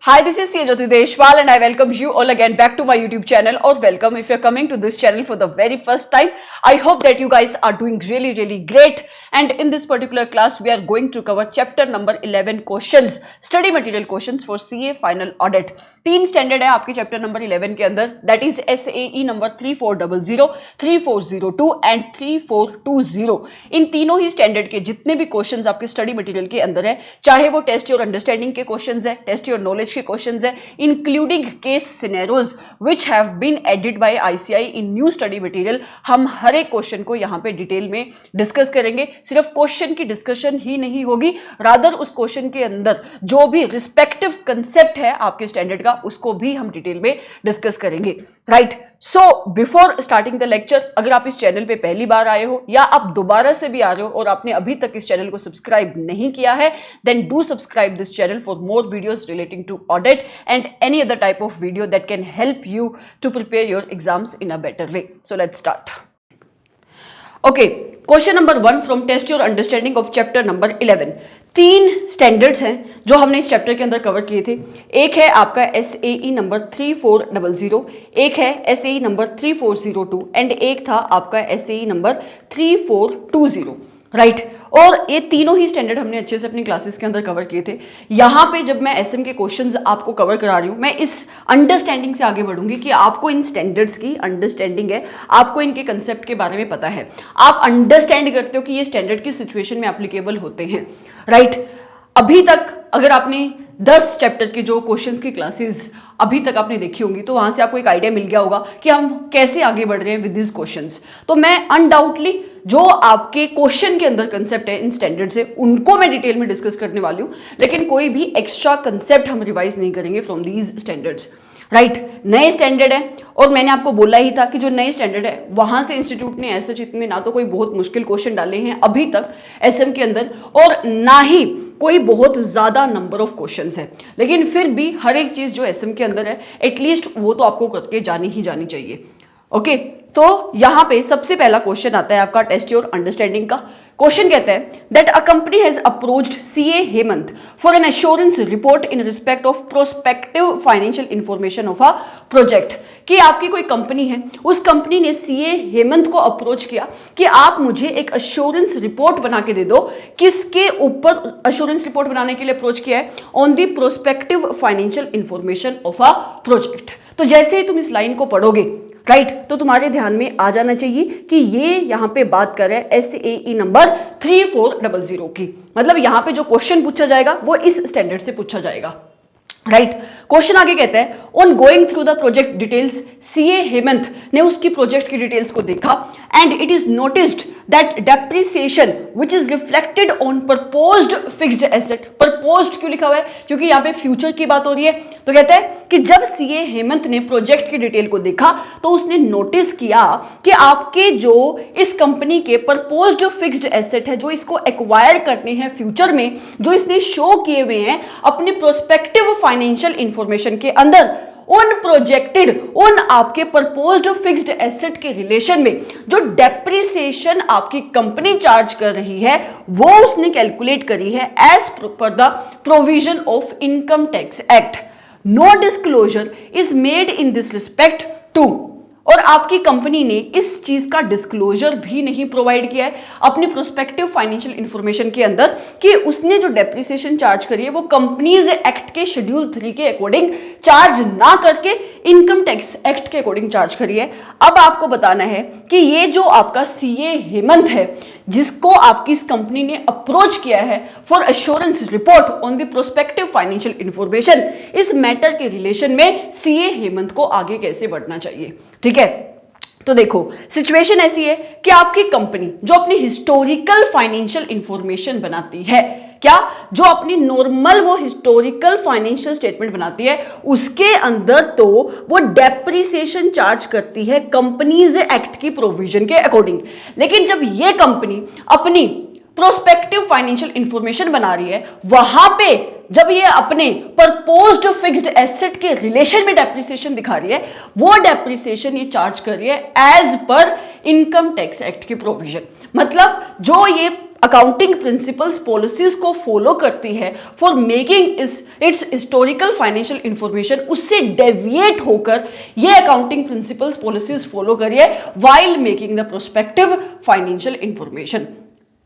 Hi, this is CA Jyoti Deshwal and I welcome you all again back to my YouTube channel or welcome if you're coming to this channel for the very first time. I hope that you guys are doing really great and in this particular class we are going to cover chapter number 11 questions, study material questions for CA final audit. तीन standard है आपके chapter number 11 के अंदर, that is SAE number 3400, 3402 and 3420। इन तीनों ही standard के जितने भी questions आपके स्टडी मटेरियल के अंदर है, चाहे वो टेस्ट योर अंडरस्टैंडिंग के क्वेश्चंस है, टेस्ट योर नॉलेज के क्वेश्चंस है, including case scenarios which have been added by ICI in new study material, हम हर एक क्वेश्चन को यहाँ पे डिटेल में डिस्कस करेंगे। सिर्फ क्वेश्चन की डिस्कशन ही नहीं होगी, रादर उस क्वेश्चन के अंदर जो भी रिस्पेक्टिव कंसेप्ट है आपके स्टैंडर्ड का उसको भी हम डिटेल में डिस्कस करेंगे। Right, so before starting the lecture, अगर आप इस चैनल पे पहली बार आए हो या आप दोबारा से भी आ रहे हो और आपने अभी तक इस चैनल को सब्सक्राइब नहीं किया है, then do subscribe this channel for more videos relating to audit and any other type of video that can help you to prepare your exams in a better way. So let's start. Okay, question number 1 from test your understanding of chapter number 11। तीन standards हैं जो हमने इस chapter के अंदर cover किए थे। एक है आपका SAE नंबर 3400, एक है SAE नंबर 3402 एंड एक था आपका SAE नंबर 3420। राइट, और ये तीनों ही स्टैंडर्ड हमने अच्छे से अपनी क्लासेस के अंदर कवर किए थे। यहाँ पे जब मैं SM के क्वेश्चंस आपको कवर करा रही हूँ, मैं इस अंडरस्टैंडिंग से आगे बढ़ूंगी कि आपको इन स्टैंडर्ड्स की अंडरस्टैंडिंग है, आपको इनके कंसेप्ट के बारे में पता है, आप अंडरस्टैंड करते हो कि ये स्टैंडर्ड किस सिचुएशन में एप्लीकेबल होते हैं। राइट, अभी तक अगर आपने 10 चैप्टर के जो क्वेश्चंस की क्लासेस अभी तक आपने देखी होंगी तो वहां से आपको एक आइडिया मिल गया होगा कि हम कैसे आगे बढ़ रहे हैं विद दिस क्वेश्चंस। तो मैं अनडाउटली जो आपके क्वेश्चन के अंदर कंसेप्ट है इन स्टैंडर्ड से उनको मैं डिटेल में डिस्कस करने वाली हूं, लेकिन कोई भी एक्स्ट्रा कंसेप्ट हम रिवाइज नहीं करेंगे फ्रॉम दीज स्टैंडर्ड्स। राइट, नए स्टैंडर्ड है और मैंने आपको बोला ही था कि जो नए स्टैंडर्ड है वहां से इंस्टीट्यूट ने ऐसे इतने ना तो कोई बहुत मुश्किल क्वेश्चन डाले हैं अभी तक SM के अंदर और ना ही कोई बहुत ज्यादा नंबर ऑफ क्वेश्चंस है, लेकिन फिर भी हर एक चीज जो SM के अंदर है एटलीस्ट वो तो आपको करके जानी ही जानी चाहिए। ओके, तो यहां पे सबसे पहला क्वेश्चन आता है आपका टेस्ट योर अंडरस्टैंडिंग का। क्वेश्चन कहता है that a company has approached CA Hemant for an assurance report in respect of prospective financial information of a project. कि आपकी कोई कंपनी है, उस कंपनी ने CA हेमंत को अप्रोच किया कि आप मुझे एक एश्योरेंस रिपोर्ट बना के दे दो। किसके ऊपर एश्योरेंस रिपोर्ट बनाने के लिए अप्रोच किया है? On the prospective financial information of a project. तो जैसे ही तुम इस लाइन को पढ़ोगे, राइट, तो तुम्हारे ध्यान में आ जाना चाहिए कि ये यहां पे बात कर रहे हैं SAE नंबर 3400 की। मतलब यहां पे जो क्वेश्चन पूछा जाएगा वो इस स्टैंडर्ड से पूछा जाएगा। राइट, क्वेश्चन आगे कहता है on going through the project details CA Hemant ने उसकी प्रोजेक्ट की डिटेल्स को देखा and it is noticed that depreciation which is reflected on proposed fixed asset. Proposed क्यों लिखा हुआ है? क्योंकि यहाँ पे फ्यूचर की बात हो रही है। तो कहता है कि जब CA हेमंत ने प्रोजेक्ट की डिटेल को देखा तो उसने नोटिस किया कि आपके जो इस कंपनी के प्रपोज्ड फिक्स्ड एसेट है, जो इसको एक्वायर करने हैं फ्यूचर में, जो इसने शो किए हुए हैं अपने प्रोस्पेक्टिव फाइनेंशियल इंफॉर्मेशन के अंदर, उन प्रोजेक्टेड उन आपके प्रपोज्ड फिक्स्ड एसेट के रिलेशन में जो डेप्रिसिएशन आपकी कंपनी चार्ज कर रही है वो उसने कैलकुलेट करी है as per the provision of income tax act. No disclosure is made in this respect to. और आपकी कंपनी ने इस चीज का डिस्क्लोजर भी नहीं प्रोवाइड किया है अपनी प्रोस्पेक्टिव फाइनेंशियल इंफॉर्मेशन के अंदर कि उसने जो डेप्रिसिएशन चार्ज करी है वो कंपनीज एक्ट के शेड्यूल 3 के अकॉर्डिंग चार्ज ना करके इनकम टैक्स एक्ट के अकॉर्डिंग चार्ज करी है। अब आपको बताना है कि ये जो आपका CA हेमंत है जिसको आपकी इस कंपनी ने अप्रोच किया है for assurance report on the prospective financial information, इस मैटर के रिलेशन में CA हेमंत को आगे कैसे बढ़ना चाहिए। ठीक है, तो देखो सिचुएशन ऐसी है कि आपकी कंपनी जो अपनी हिस्टोरिकल फाइनेंशियल इंफॉर्मेशन बनाती है, क्या जो अपनी नॉर्मल वो हिस्टोरिकल फाइनेंशियल स्टेटमेंट बनाती है उसके अंदर तो वो डेप्रिसिएशन चार्ज करती है कंपनीज एक्ट की प्रोविजन के अकॉर्डिंग। लेकिन जब ये कंपनी अपनी प्रोस्पेक्टिव फाइनेंशियल इंफॉर्मेशन बना रही है वहां पे जब ये अपने प्रपोज्ड फिक्स्ड एसेट के रिलेशन में डेप्रिसिएशन दिखा रही है, वो डेप्रिसिएशन ये चार्ज कर रही है as per income tax act की प्रोविजन। मतलब जो ये अकाउंटिंग प्रिंसिपल्स पॉलिसीज को फॉलो करती है for making its historical financial information, उससे डेविएट होकर ये अकाउंटिंग प्रिंसिपल्स पॉलिसीज फॉलो करिए while making the prospective financial information.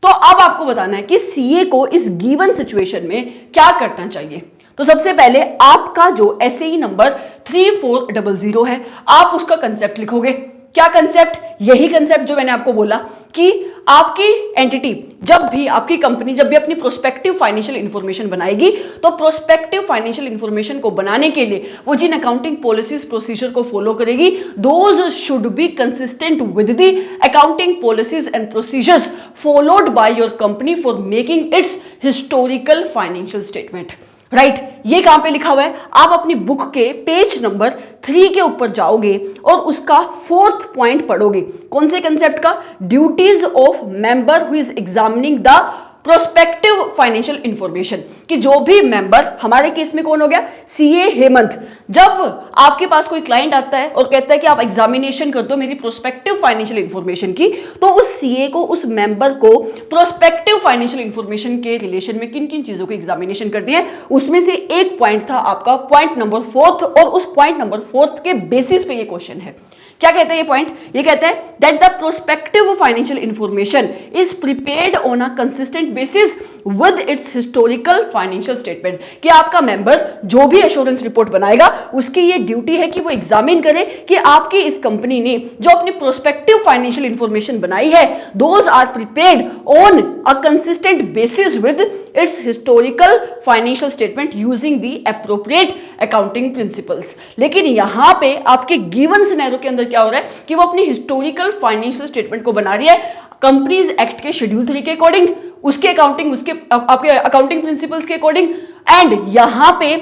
तो अब आपको बताना है कि सीए को इस गिवन सिचुएशन में क्या करना चाहिए। तो सबसे पहले आपका जो एसएई नंबर 3400 है, आप उसका कंसेप्ट लिखोगे। क्या कंसेप्ट? यही कंसेप्ट जो मैंने आपको बोला कि आपकी एंटिटी जब भी, आपकी कंपनी जब भी अपनी प्रोस्पेक्टिव फाइनेंशियल इंफॉर्मेशन बनाएगी, तो प्रोस्पेक्टिव फाइनेंशियल इंफॉर्मेशन को बनाने के लिए वो जिन अकाउंटिंग पॉलिसीज प्रोसीजर को फॉलो करेगी, those should be consistent with the accounting policies and procedures followed by your company for making its historical financial statement. Right, ये कहां पे लिखा हुआ है? आप अपनी बुक के पेज नंबर 3 के ऊपर जाओगे और उसका 4th पॉइंट पढ़ोगे। कौन से कंसेप्ट का? Duties of member who is examining the prospective financial information, कि जो भी मेंबर, हमारे केस में कौन हो गया? सीए हेमंत। जब आपके पास कोई क्लाइंट आता है और कहता है कि आप एग्जामिनेशन कर दो मेरी प्रोस्पेक्टिव फाइनेंशियल इंफॉर्मेशन की, तो उस सीए को, उस मेंबर को प्रोस्पेक्टिव फाइनेंशियल इंफॉर्मेशन के रिलेशन में किन किन चीजों की एग्जामिनेशन करनी है, उसमें से एक पॉइंट था आपका पॉइंट नंबर 4, और उस पॉइंट नंबर 4 के बेसिस पे ये क्वेश्चन है। क्या कहता है ये पॉइंट? ये कहता है that the prospective financial information is prepared on a consistent basis with its historical financial statement, कि आपका मेंबर जो भी एश्योरेंस रिपोर्ट बनाएगा उसकी ये ड्यूटी है कि वो एग्जामिन करे कि आपकी इस कंपनी ने जो अपनी प्रोस्पेक्टिव फाइनेंशियल इंफॉर्मेशन बनाई है, those are prepared on a consistent basis with its historical financial statement using the appropriate accounting principles. लेकिन यहां पे आपके गिवन सिनेरियो के अंदर क्या हो रहा है कि वो अपनी हिस्टोरिकल फाइनेंशियल स्टेटमेंट को बना रही है कंपनीज एक्ट के शेड्यूल 3 के अकॉर्डिंग, उसके अकाउंटिंग, उसके आपके अकाउंटिंग प्रिंसिपल्स के अकॉर्डिंग, एंड यहां पे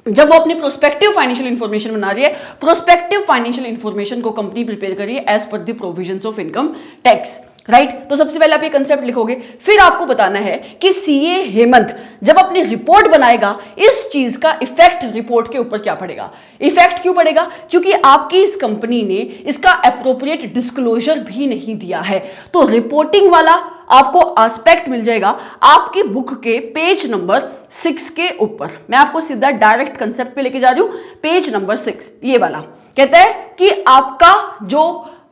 जब वो अपनी प्रोस्पेक्टिव फाइनेंशियल इंफॉर्मेशन बना रही है, प्रोस्पेक्टिव फाइनेंशियल इंफॉर्मेशन को कंपनी प्रिपेयर करिए as per the provisions of income tax. Right, तो सबसे पहले आप ये कंसेप्ट लिखोगे, फिर आपको बताना है कि सीए हेमंत जब अपनी रिपोर्ट बनाएगा, इस चीज का इफेक्ट रिपोर्ट के ऊपर क्या पड़ेगा। इफेक्ट क्यों पड़ेगा? क्योंकि आपकी इस कंपनी ने इसका एप्रोप्रिएट डिस्क्लोजर भी नहीं दिया है। तो रिपोर्टिंग वाला आपको एस्पेक्ट मिल जाएगा आपकी बुक के पेज नंबर 6 के ऊपर। मैं आपको सीधा डायरेक्ट कंसेप्ट पे लेके जा रही हूं, पेज नंबर 6 ये वाला कहता है कि आपका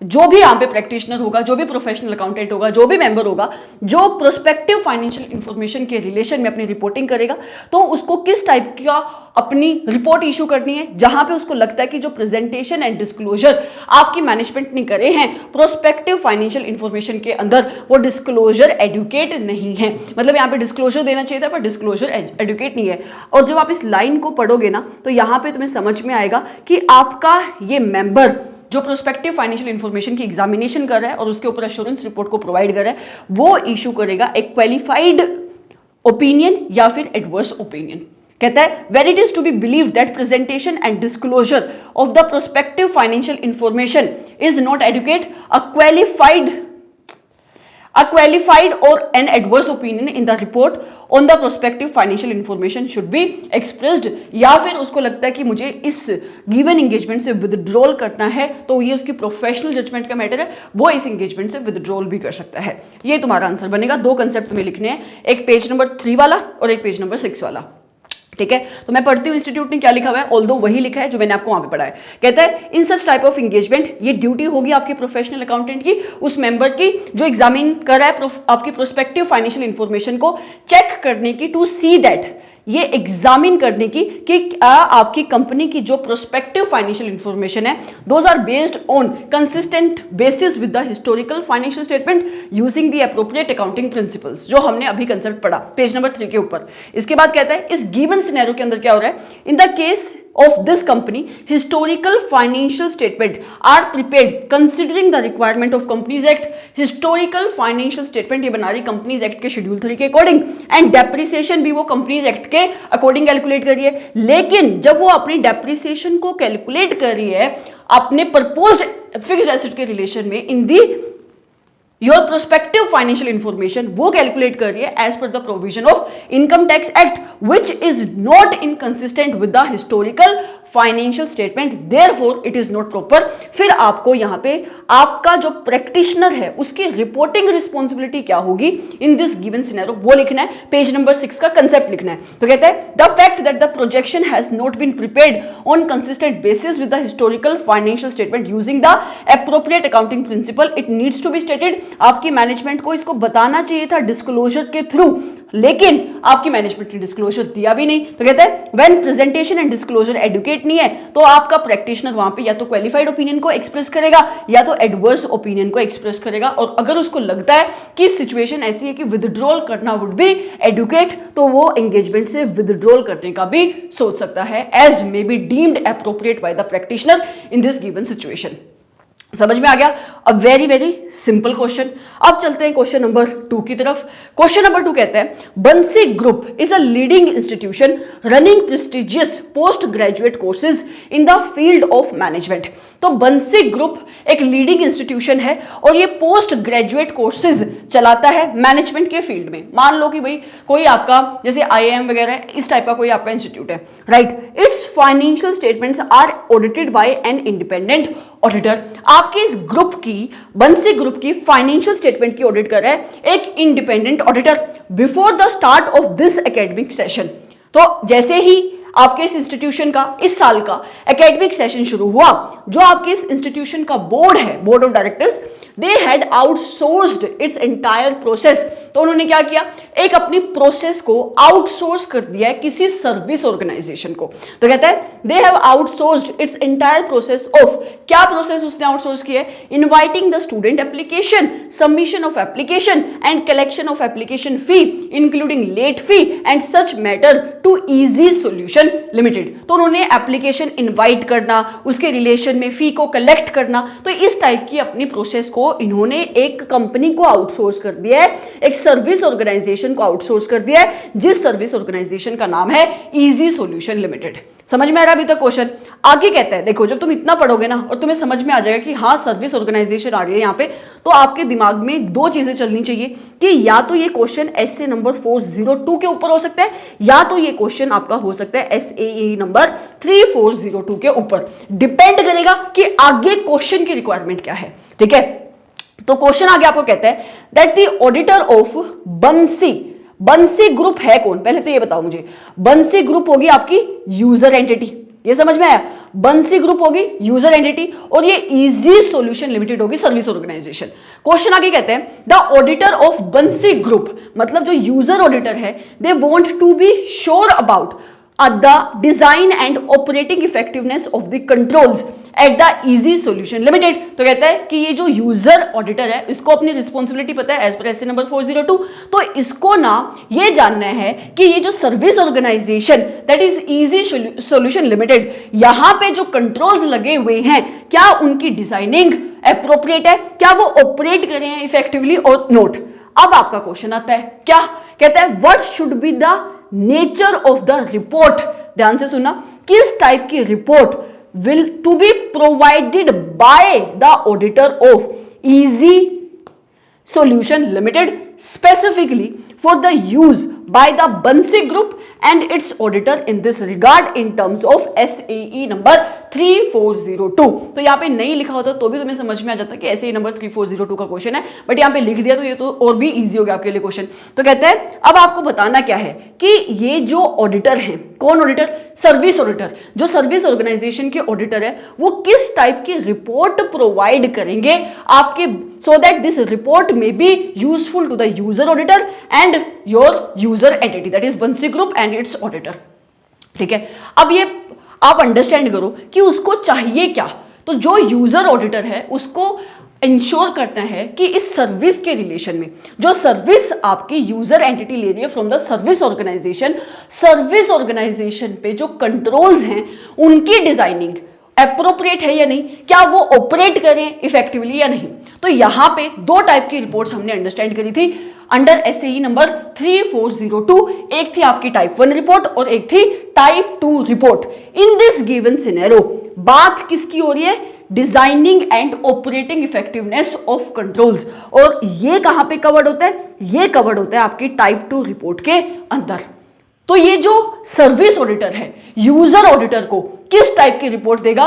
जो भी यहां पे प्रैक्टिशनर होगा, जो भी प्रोफेशनल अकाउंटेंट होगा, जो भी मेंबर होगा, जो प्रोस्पेक्टिव फाइनेंशियल इंफॉर्मेशन के रिलेशन में अपनी रिपोर्टिंग करेगा, तो उसको किस टाइप का अपनी रिपोर्ट इशू करनी है, जहां पे उसको लगता है कि जो प्रेजेंटेशन एंड डिस्क्लोजर आपकी मैनेजमेंट ने करे हैं प्रोस्पेक्टिव फाइनेंशियल इंफॉर्मेशन के अंदर, वो डिस्क्लोजर एडुकेट नहीं है। मतलब यहां पे डिस्क्लोजर देना चाहिए था पर डिस्क्लोजर एडुकेट नहीं है। और जब आप इस लाइन को पढ़ोगे ना, तो यहां पे तुम्हें समझ में आएगा कि आपका ये मेंबर जो प्रोस्पेक्टिव फाइनेंशियल इंफॉर्मेशन की एग्जामिनेशन कर रहा है और उसके ऊपर एश्योरेंस रिपोर्ट को प्रोवाइड कर रहा है, वो इशू करेगा एक क्वालिफाइड ओपिनियन या फिर एडवर्स ओपिनियन। कहता है where it is to be believe that presentation and disclosure of the prospective financial information is not adequate, a qualified or an adverse opinion in the report on the prospective financial information should be expressed। या फिर उसको लगता है कि मुझे इस given engagement से withdrawal करना है, तो ये उसकी प्रोफेशनल जजमेंट का मैटर है, वो इस एंगेजमेंट से विदड्रॉल भी कर सकता है। ये तुम्हारा आंसर बनेगा। 2 कंसेप्ट तुम्हें लिखने हैं, एक पेज नंबर 3 वाला और एक पेज नंबर 6 वाला। ठीक है, तो मैं पढ़ती हूँ इंस्टीट्यूट ने क्या लिखा हुआ है, ऑल्दो वही लिखा है जो मैंने आपको वहां पे पढ़ा है। कहता है इन सच टाइप ऑफ एंगेजमेंट, ये ड्यूटी होगी आपके प्रोफेशनल अकाउंटेंट की, उस मेंबर की जो एग्जामिन कर रहा है आपकी प्रोस्पेक्टिव फाइनेंशियल इंफॉर्मेशन को चेक करने की, टू सी दैट, ये एग्जामिन करने की कि आपकी कंपनी की जो प्रोस्पेक्टिव फाइनेंशियल इंफॉर्मेशन है, those are based on consistent basis with the historical financial statement using the appropriate accounting principles, जो हमने अभी कंसेप्ट पढ़ा पेज नंबर 3 के ऊपर। इसके बाद कहता है इस गिवन सिनेरियो के अंदर क्या हो रहा है, in the case of this company historical financial statement are prepared considering the requirement of companies act। historical financial statement ये बना रही कंपनीज एक्ट के शेड्यूल 3 के अकॉर्डिंग, एंड डेप्रिसिएशन भी वो कंपनीज एक्ट के अकॉर्डिंग कैलकुलेट कर रही है। लेकिन जब वो अपनी डेप्रिसिएशन को कैलकुलेट कर रही है अपने प्रपोज्ड फिक्स्ड एसेट के रिलेशन में in the your prospective financial information वो कैलकुलेट कर रही है as per the provision of income tax act which is not inconsistent with the historical financial statement, therefore it is not proper. फिर आपको यहां पे आपका जो प्रैक्टिशनर है उसकी रिपोर्टिंग रिस्पॉन्सिबिलिटी क्या होगी इन दिस गिवन सिनेरियो वो लिखना है, पेज नंबर 6 का कंसेप्ट लिखना है। तो कहते हैं the fact that the projection has not been prepared on consistent basis with the historical financial statement using the appropriate accounting principle, it needs to be stated. आपकी मैनेजमेंट को इसको बताना चाहिए था डिस्क्लोजर के थ्रू, लेकिन आपकी मैनेजमेंट ने डिस्क्लोजर दिया भी नहीं। तो कहते हैं when presentation and disclosure adequate नहीं है तो आपका प्रैक्टिशनर वहां पे या तो क्वालिफाइड ओपिनियन को एक्सप्रेस करेगा या तो एडवर्स ओपिनियन को एक्सप्रेस करेगा, और अगर उसको लगता है कि सिचुएशन ऐसी है कि विदड्रॉल करना वुड बी एडुकेट तो वो एंगेजमेंट से विदड्रॉल करने का भी सोच सकता है as may be deemed appropriate by the practitioner in this given situation. समझ में आ गया? A very very simple question. अब चलते हैं क्वेश्चन नंबर 2 की तरफ। क्वेश्चन नंबर 2 कहते हैं बंसी group is a leading institution running prestigious post graduate courses in the field of management. तो बंसी ग्रुप एक लीडिंग इंस्टीट्यूशन है और ये पोस्ट ग्रेजुएट कोर्सेज चलाता है मैनेजमेंट के फील्ड में। मान लो कि भाई कोई आपका जैसे IIM वगैरह इस टाइप का कोई आपका इंस्टीट्यूट है, right. Its financial statements are audited by an independent auditor. आपके इस ग्रुप की बंसी ग्रुप की फाइनेंशियल स्टेटमेंट की ऑडिट कर रहा है एक independent auditor before the start of this academic session. तो जैसे ही आपके इस इंस्टीट्यूशन का इस साल का एकेडमिक सेशन शुरू हुआ, जो आपके इस इंस्टीट्यूशन का बोर्ड है, board of directors, they had outsourced its entire process. तो उन्होंने क्या किया, एक अपनी प्रोसेस को आउटसोर्स कर दिया है किसी सर्विस ऑर्गेनाइजेशन को। तो कहता है they have outsourced its entire process of, क्या प्रोसेस उसने आउटसोर्स किया है, inviting the student application, submission of application and collection of application fee including late fee and such matter to easy solution limited. तो उन्होंने application invite करना, उसके relation में फी को कलेक्ट करना, तो इस टाइप की अपनी प्रोसेस को इन्होंने एक कंपनी को आउटसोर्स कर दिया है, एक सर्विस ऑर्गेनाइजेशन को आउटसोर्स कर दिया है, जिस सर्विस ऑर्गेनाइजेशन का नाम है इजी सॉल्यूशन लिमिटेड। समझ में आ रहा अभी तक क्वेश्चन? आगे कहता है, देखो जब तुम इतना पढ़ोगे ना और तुम्हें समझ में आ जाएगा कि हाँ सर्विस ऑर्गेनाइजेशन आ रही है यहाँ पे, तो आपके दिमाग में दो चीजें चलनी चाहिए कि या तो ये क्वेश्चन एसए नंबर 402 के ऊपर हो सकता है या तो ये क्वेश्चन आपका हो सकता है एसएई नंबर 3402 के ऊपर। डिपेंड करेगा कि आगे क्वेश्चन की रिक्वायरमेंट क्या है, ठीक है। तो क्वेश्चन आगे आपको कहता है that the auditor of Bansi group है कौन, पहले तो ये बताओ मुझे। बंसी ग्रुप होगी आपकी यूजर एंटिटी, ये समझ में आया। बंसी ग्रुप होगी यूजर एंटिटी और ये इजी सॉल्यूशन लिमिटेड होगी सर्विस ऑर्गेनाइजेशन। क्वेश्चन आगे कहते हैं the auditor of Bansi group, मतलब जो यूजर ऑडिटर है, they want to be sure about the design and operating effectiveness of the controls at the easy solution limited। तो कहता है कि ये जो यूजर ऑडिटर है इसको अपनी रिस्पॉन्सिबिलिटी पता है एज पर एसए नंबर 402, तो इसको ना ये जानना है कि ये जो service organization that is easy solution limited, यहां पे जो कंट्रोल्स लगे हुए हैं क्या उनकी डिजाइनिंग एप्रोप्रिएट है, क्या वो ऑपरेट कर रहे हैं इफेक्टिवली और नोट। अब आपका क्वेश्चन आता है, क्या कहता है what should be the nature of the report. ध्यान से सुनना, किस टाइप की report will to be provided by the auditor of easy solution limited specifically for the use by the Bansi Group and its auditor in this regard in terms of SAE number 3402। तो यहाँ पे नहीं लिखा होता तो भी तुम्हें समझ में आ जाता कि SAE नंबर 3402 का क्वेश्चन है, बट यहाँ पे लिख दिया तो ये तो और भी इजी हो गया आपके लिए क्वेश्चन। तो कहते हैं अब आपको बताना क्या है कि ये जो ऑडिटर हैं, कौन ऑडिटर, सर्विस ऑडिटर, जो सर्विस ऑर्गेनाइजेशन के ऑडिटर है वो किस टाइप की रिपोर्ट प्रोवाइड करेंगे आपके, so that this report may be useful to the user auditor and your user entity that is Bansi Group and its auditor। ठीक है, अब ये आप अंडरस्टैंड करो कि उसको चाहिए क्या। तो जो यूजर ऑडिटर है उसको इंश्योर करना है कि इस सर्विस के रिलेशन में जो सर्विस आपकी यूजर एंटिटी ले रही है फ्रॉम द सर्विस ऑर्गेनाइजेशन पे जो कंट्रोल्स हैं उनकी डिजाइनिंग एप्रोप्रिएट है या नहीं, क्या वो ऑपरेट करें इफेक्टिवली या नहीं। तो यहां पे दो टाइप की रिपोर्ट्स हमने अंडरस्टैंड करी थी अंडर एसएई नंबर 3402। एक थी आपकी टाइप 1 रिपोर्ट और एक थी type 2 report. In this given scenario बात किसकी हो रही है, designing and operating effectiveness of controls. और ये कहां पे कवर्ड होता है? ये कवर्ड होता है आपकी टाइप 2 रिपोर्ट के अंदर। तो ये जो सर्विस ऑडिटर है, यूजर ऑडिटर को किस टाइप की रिपोर्ट देगा?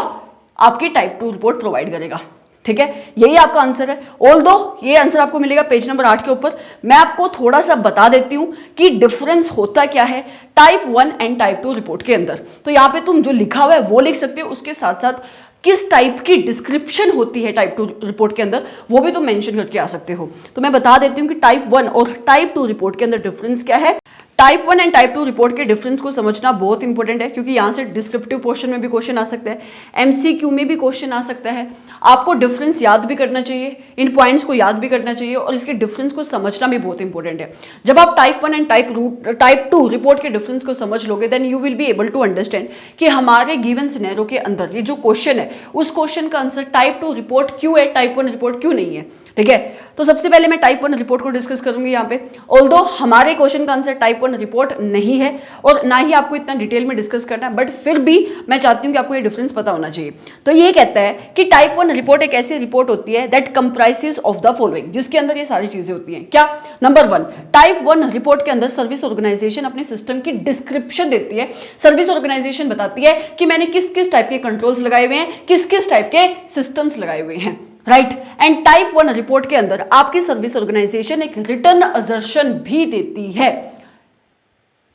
आपकी टाइप 2 रिपोर्ट प्रोवाइड करेगा। ठीक है, यही आपका आंसर है। ऑल्दो ये आंसर आपको मिलेगा पेज नंबर 8 के ऊपर। मैं आपको थोड़ा सा बता देती हूं कि डिफरेंस होता क्या है टाइप 1 एंड टाइप 2 रिपोर्ट के अंदर। तो यहां पे तुम जो लिखा हुआ है वो लिख सकते हो, उसके साथ साथ किस टाइप की डिस्क्रिप्शन होती है टाइप 2 रिपोर्ट के अंदर वो भी तुम मेंशन करके आ सकते हो। तो मैं बता देती हूं कि टाइप 1 और टाइप 2 रिपोर्ट के अंदर डिफरेंस क्या है। टाइप 1 एंड टाइप 2 रिपोर्ट के डिफरेंस को समझना बहुत इंपॉर्टेंट है, क्योंकि यहां से डिस्क्रिप्टिव पोर्शन में भी क्वेश्चन आ सकता है, एमसीक्यू में भी क्वेश्चन आ सकता है। आपको डिफरेंस याद भी करना चाहिए, इन पॉइंट्स को याद भी करना चाहिए, और इसके डिफरेंस को समझना भी बहुत इंपॉर्टेंट है। जब आप टाइप 1 एंड टाइप 2 रिपोर्ट के डिफरेंस को समझ लोगे, then you will be able to understand कि हमारे गिवन सिनेरियो के अंदर ये जो क्वेश्चन है उस क्वेश्चन का आंसर टाइप 2 रिपोर्ट क्यों है, टाइप 1 रिपोर्ट क्यों नहीं है। ठीक है, तो सबसे पहले मैं टाइप 1 रिपोर्ट को डिस्कस करूंगी यहाँ पे। ऑल्दो हमारे क्वेश्चन का आंसर टाइप 1 रिपोर्ट नहीं है और ना ही आपको इतना डिटेल में डिस्कस करना है, बट फिर भी मैं चाहती हूँ कि आपको ये डिफरेंस पता होना चाहिए। तो ये कहता है कि टाइप 1 रिपोर्ट एक ऐसी रिपोर्ट होती है that comprises of the following, जिसके अंदर ये सारी चीजें होती हैं। क्या? नंबर 1, टाइप 1 रिपोर्ट के अंदर सर्विस ऑर्गेनाइजेशन अपने सिस्टम की डिस्क्रिप्शन देती है। सर्विस ऑर्गेनाइजेशन बताती है कि मैंने किस किस टाइप के कंट्रोल्स लगाए हुए हैं, किस किस टाइप के सिस्टम्स लगाए हुए हैं। राइट, एंड टाइप 1 रिपोर्ट के अंदर आपकी सर्विस ऑर्गेनाइजेशन एक रिटर्न असर्शन भी देती है।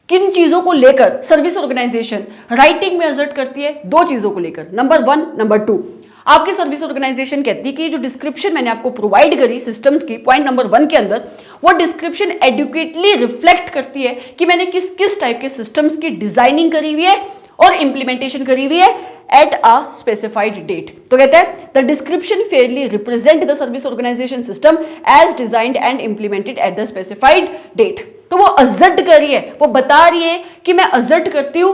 किन चीजों को लेकर सर्विस ऑर्गेनाइजेशन राइटिंग में असर्ट करती है? दो चीजों को लेकर, नंबर 1, नंबर 2। आपकी सर्विस ऑर्गेनाइजेशन कहती है कि जो डिस्क्रिप्शन मैंने आपको प्रोवाइड करी सिस्टम्स की पॉइंट नंबर 1 के अंदर, वो डिस्क्रिप्शन एडुकेटली रिफ्लेक्ट करती है कि मैंने किस किस टाइप के सिस्टम्स की डिजाइनिंग करी हुई है और इंप्लीमेंटेशन करी हुई है एट अ स्पेसिफाइड डेट। तो कहते हैं the description fairly represent the service organization system as designed and implemented at the specified date. तो वो असर्ट कर रही है, वो बता रही है कि मैं असर्ट करती हूं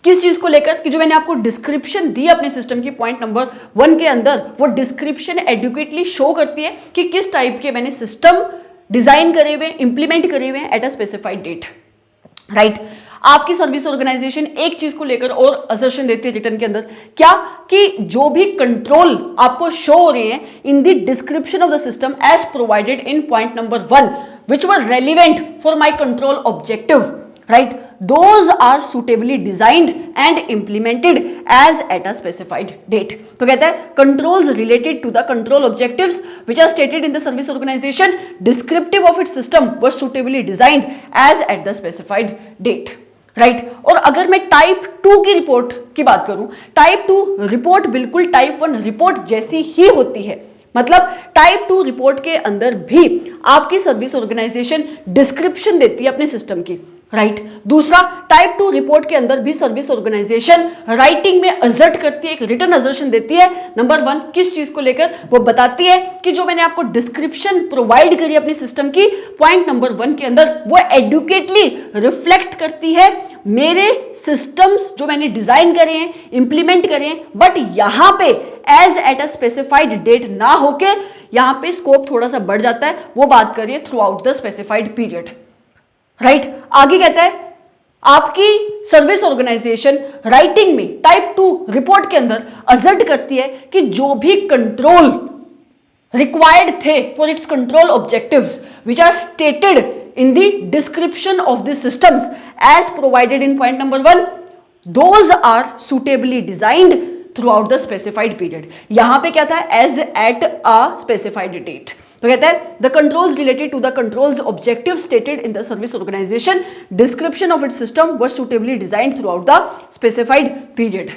किस चीज को लेकर, कि जो मैंने आपको डिस्क्रिप्शन दी अपने सिस्टम की पॉइंट नंबर 1 के अंदर, वो डिस्क्रिप्शन एडुकेटली शो करती है कि किस टाइप के मैंने सिस्टम डिजाइन करे हुए, इंप्लीमेंट करे हुए at a specified date. Right, आपकी सर्विस ऑर्गेनाइजेशन एक चीज को लेकर और असर्शन देती है रिटर्न के अंदर, क्या? कि जो भी कंट्रोल आपको शो हो रहे हैं in the description of the system as provided in point number 1 which were relevant for my control objective, right, those are suitably designed and implemented as at a specified date। तो कहता है controls related to the control objectives which are stated in the service organization descriptive of its system were suitably designed as at the specified date। Right, और अगर मैं type 2 की report की बात करूं, टाइप 2 रिपोर्ट बिल्कुल टाइप 1 रिपोर्ट जैसी ही होती है। मतलब टाइप 2 रिपोर्ट के अंदर भी आपकी सर्विस ऑर्गेनाइजेशन डिस्क्रिप्शन देती है अपने सिस्टम की। राइट, दूसरा, टाइप 2 रिपोर्ट के अंदर भी सर्विस ऑर्गेनाइजेशन राइटिंग में असर्ट करती है, एक रिटर्न असर्शन देती है। नंबर 1 किस चीज को लेकर? वो बताती है कि जो मैंने आपको डिस्क्रिप्शन प्रोवाइड करी अपनी सिस्टम की पॉइंट नंबर 1 के अंदर, वो एडुकेटली रिफ्लेक्ट करती है मेरे सिस्टम्स जो मैंने डिजाइन करे हैं, इंप्लीमेंट करे हैं, बट यहां पे as at a specified date ना होके यहां पे स्कोप थोड़ा सा बढ़ जाता है, वो बात करिए throughout the specified period. Right, आगे कहता है आपकी सर्विस ऑर्गेनाइजेशन राइटिंग में टाइप 2 रिपोर्ट के अंदर असर्ट करती है कि जो भी कंट्रोल रिक्वायर्ड थे for its control objectives which are stated in the description of the systems as provided in point number 1, those are suitably designed throughout the specified period। यहां पे क्या था? as at a specified date। तो कहता है the controls related to the controls objectives stated in the service organization description of its system were suitably designed throughout the specified period।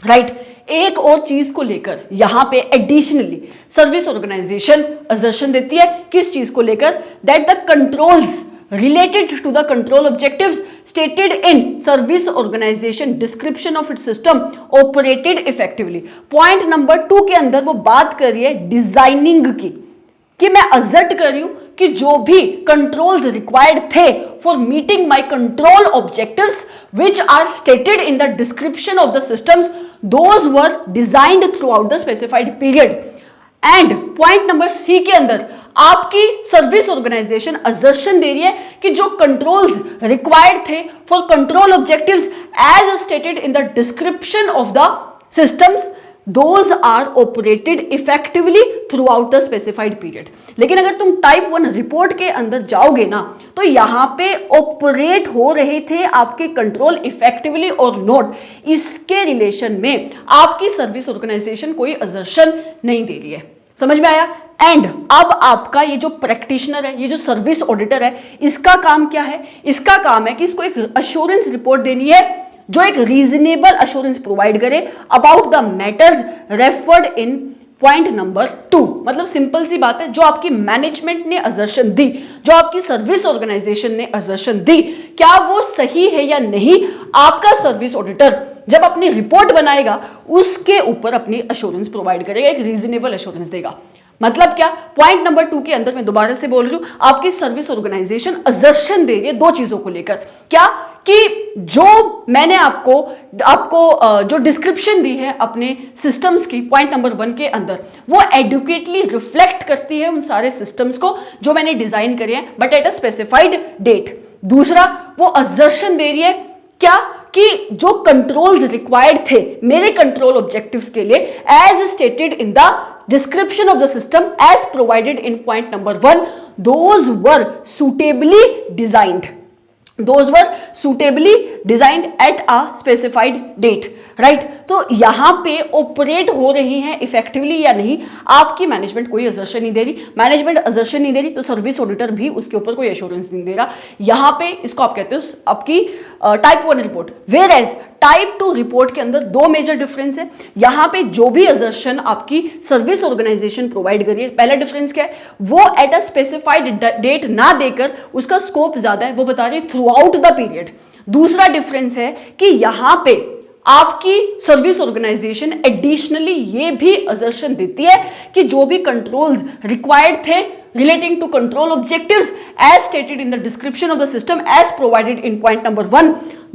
Right, एक और चीज को लेकर यहां पे एडिशनली सर्विस ऑर्गेनाइजेशन असर्शन देती है, किस चीज को लेकर? That the controls related to the control objectives stated in service organization description of its system operated effectively। Point number 2 के अंदर वो बात कर रही है डिजाइनिंग की, कि मैं असर्ट कर रही हूं कि जो भी कंट्रोल्स रिक्वायर्ड थे for meeting my control objectives which are stated in the description of the systems, those were designed throughout the specified period। And point number C के अंदर आपकी सर्विस ऑर्गेनाइजेशन असर्शन दे रही है कि जो कंट्रोल्स रिक्वायर्ड थे for control objectives as stated in the description of the systems those are operated effectively throughout the specified period. लेकिन अगर तुम टाइप 1 रिपोर्ट के अंदर जाओगे ना, तो यहां पे ऑपरेट हो रहे थे आपके कंट्रोल इफेक्टिवली और नॉट, इसके रिलेशन में आपकी सर्विस ऑर्गेनाइजेशन कोई असर्शन नहीं दे रही है। समझ में आया? एंड अब आपका ये जो प्रैक्टिशनर है, ये जो सर्विस ऑडिटर है, इसका काम क्या है? इसका काम है कि इसको एक अश्योरेंस रिपोर्ट देनी है जो एक रीजनेबल अश्योरेंस प्रोवाइड करे about the matters referred in point number 2। मतलब सिंपल सी बात है, जो आपकी मैनेजमेंट ने असर्शन दी, जो आपकी सर्विस ऑर्गेनाइजेशन ने असर्शन दी, क्या वो सही है या नहीं, आपका सर्विस ऑडिटर जब अपनी रिपोर्ट बनाएगा उसके ऊपर अपनी अश्योरेंस प्रोवाइड करेगा, एक रीजनेबल अश्योरेंस देगा। मतलब क्या? पॉइंट नंबर 2 के अंदर मैं दोबारा से बोल रही हूं, आपकी सर्विस ऑर्गेनाइजेशन असर्शन दे रही है दो चीजों को लेकर। क्या? कि जो मैंने आपको जो डिस्क्रिप्शन दी है अपने सिस्टम्स की पॉइंट नंबर 1 के अंदर, वो एडुकेटली रिफ्लेक्ट करती है उन सारे सिस्टम्स को जो मैंने डिजाइन करे हैं, but at a specified date. दूसरा, वो असर्शन दे रही है क्या? कि जो कंट्रोल्स रिक्वायर्ड थे मेरे कंट्रोल ऑब्जेक्टिव्स के लिए, as stated in the description of the system as provided in point number 1, those were suitably designed. Those were suitably designed at a specified date. Right? तो यहां पे ऑपरेट हो रही है इफेक्टिवली या नहीं, आपकी मैनेजमेंट कोई असर्शन नहीं दे रही। मैनेजमेंट असर्शन नहीं दे रही तो सर्विस ऑडिटर भी उसके ऊपर कोई एश्योरेंस नहीं दे रहा। यहां पे इसको आप कहते हो आपकी type 1 report. Whereas type 2 report के अंदर दो मेजर डिफरेंस है। यहां पे जो भी असर्शन आपकी सर्विस ऑर्गेनाइजेशन प्रोवाइड कर रही है, पहला डिफरेंस क्या है? वो एट अ स्पेसिफाइड डेट ना देकर उसका स्कोप ज्यादा है, वो बता रही है थ्रू आउट द पीरियड। दूसरा डिफरेंस है कि यहां पे आपकी सर्विस ऑर्गेनाइजेशन एडिशनली ये भी असर्शन देती है कि जो भी कंट्रोल्स रिक्वायर्ड थे relating to control objectives as stated in the description of the system as provided in point number 1,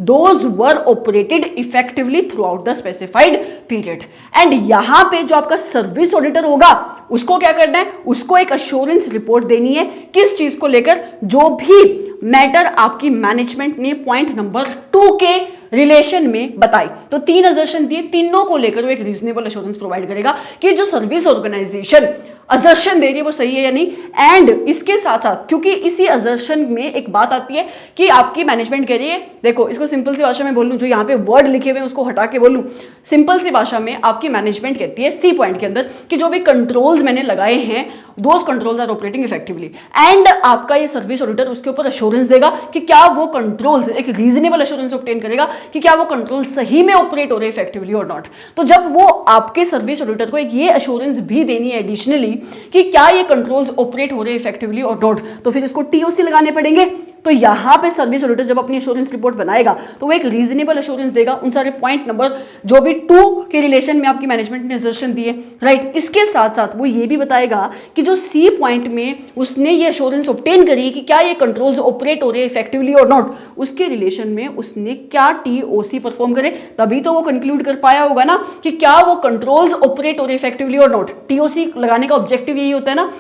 those were operated effectively throughout the specified period. And यहां पे जो आपका सर्विस ऑडिटर होगा उसको क्या करना है? उसको एक अश्योरेंस रिपोर्ट देनी है। किस चीज को लेकर? जो भी मैटर आपकी मैनेजमेंट ने पॉइंट नंबर 2 के रिलेशन में बताई। तो 3 असर्शन दिए, तीनों को लेकर वो एक रीजनेबल अश्योरेंस प्रोवाइड करेगा कि जो सर्विस ऑर्गेनाइजेशन असर्शन दे रही है वो सही है या नहीं। एंड इसके साथ साथ, क्योंकि इसी असर्शन में एक बात आती है कि आपकी मैनेजमेंट कह रही है, देखो इसको सिंपल सी भाषा में बोल लूं, जो यहाँ पे वर्ड लिखे हुए हैं उसको हटा के बोलूं, सिंपल सी भाषा में आपकी मैनेजमेंट कहती है सी पॉइंट के अंदर कि जो भी कंट्रोल्स मैंने लगाए हैं those controls are operating effectively. And आपका ये सर्विस ऑडिटर उसके ऊपर अश्योरेंस देगा कि क्या वो कंट्रोल्स, एक रीजनेबल अश्योरेंस ऑब्टेन करेगा कि क्या वो कंट्रोल सही में ऑपरेट हो रहे इफेक्टिवली और नॉट। तो जब वो आपके सर्विस ऑडिटर को एक ये अश्योरेंस भी देनी है एडिशनली कि क्या ये कंट्रोल्स ऑपरेट हो रहे इफेक्टिवली और नॉट, तो फिर इसको टीओसी लगाने पड़ेंगे। तो यहां पे सर्विस ऑडिटर जब अपनी एश्योरेंस रिपोर्ट बनाएगा तो वो एक रीजनेबल एश्योरेंस देगा उन सारे पॉइंट नंबर जो भी 2 के रिलेशन में आपकी मैनेजमेंट ने असर्शन दिए। राइट? इसके साथ साथ वो ये भी बताएगा कि जो सी पॉइंट में उसने ये एश्योरेंस ऑब्टेन करी कि क्या ये कंट्रोल्स ऑपरेट हो रहे इफेक्टिवली और नॉट, उसके रिलेशन में उसने क्या टीओसी परफॉर्म करे, तभी तो वो कंक्लूड कर पाया होगा ना कि क्या वो कंट्रोल्स ऑपरेट हो रहे इफेक्टिवली और नॉट। टीओसी लगाने का ऑब्जेक्टिव यही होता है ना।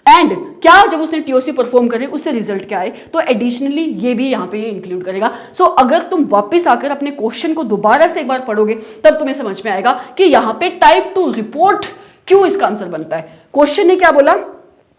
एंड क्या जब उसने टीओसी परफॉर्म करे उससे रिजल्ट क्या आए, तो एडिशनली ये भी यहां पे इंक्लूड करेगा। सो अगर तुम वापस आकर अपने क्वेश्चन को दोबारा से एक बार पढ़ोगे तब तुम्हें समझ में आएगा कि यहां पे टाइप 2 रिपोर्ट क्यों इसका आंसर बनता है। क्वेश्चन ने क्या बोला?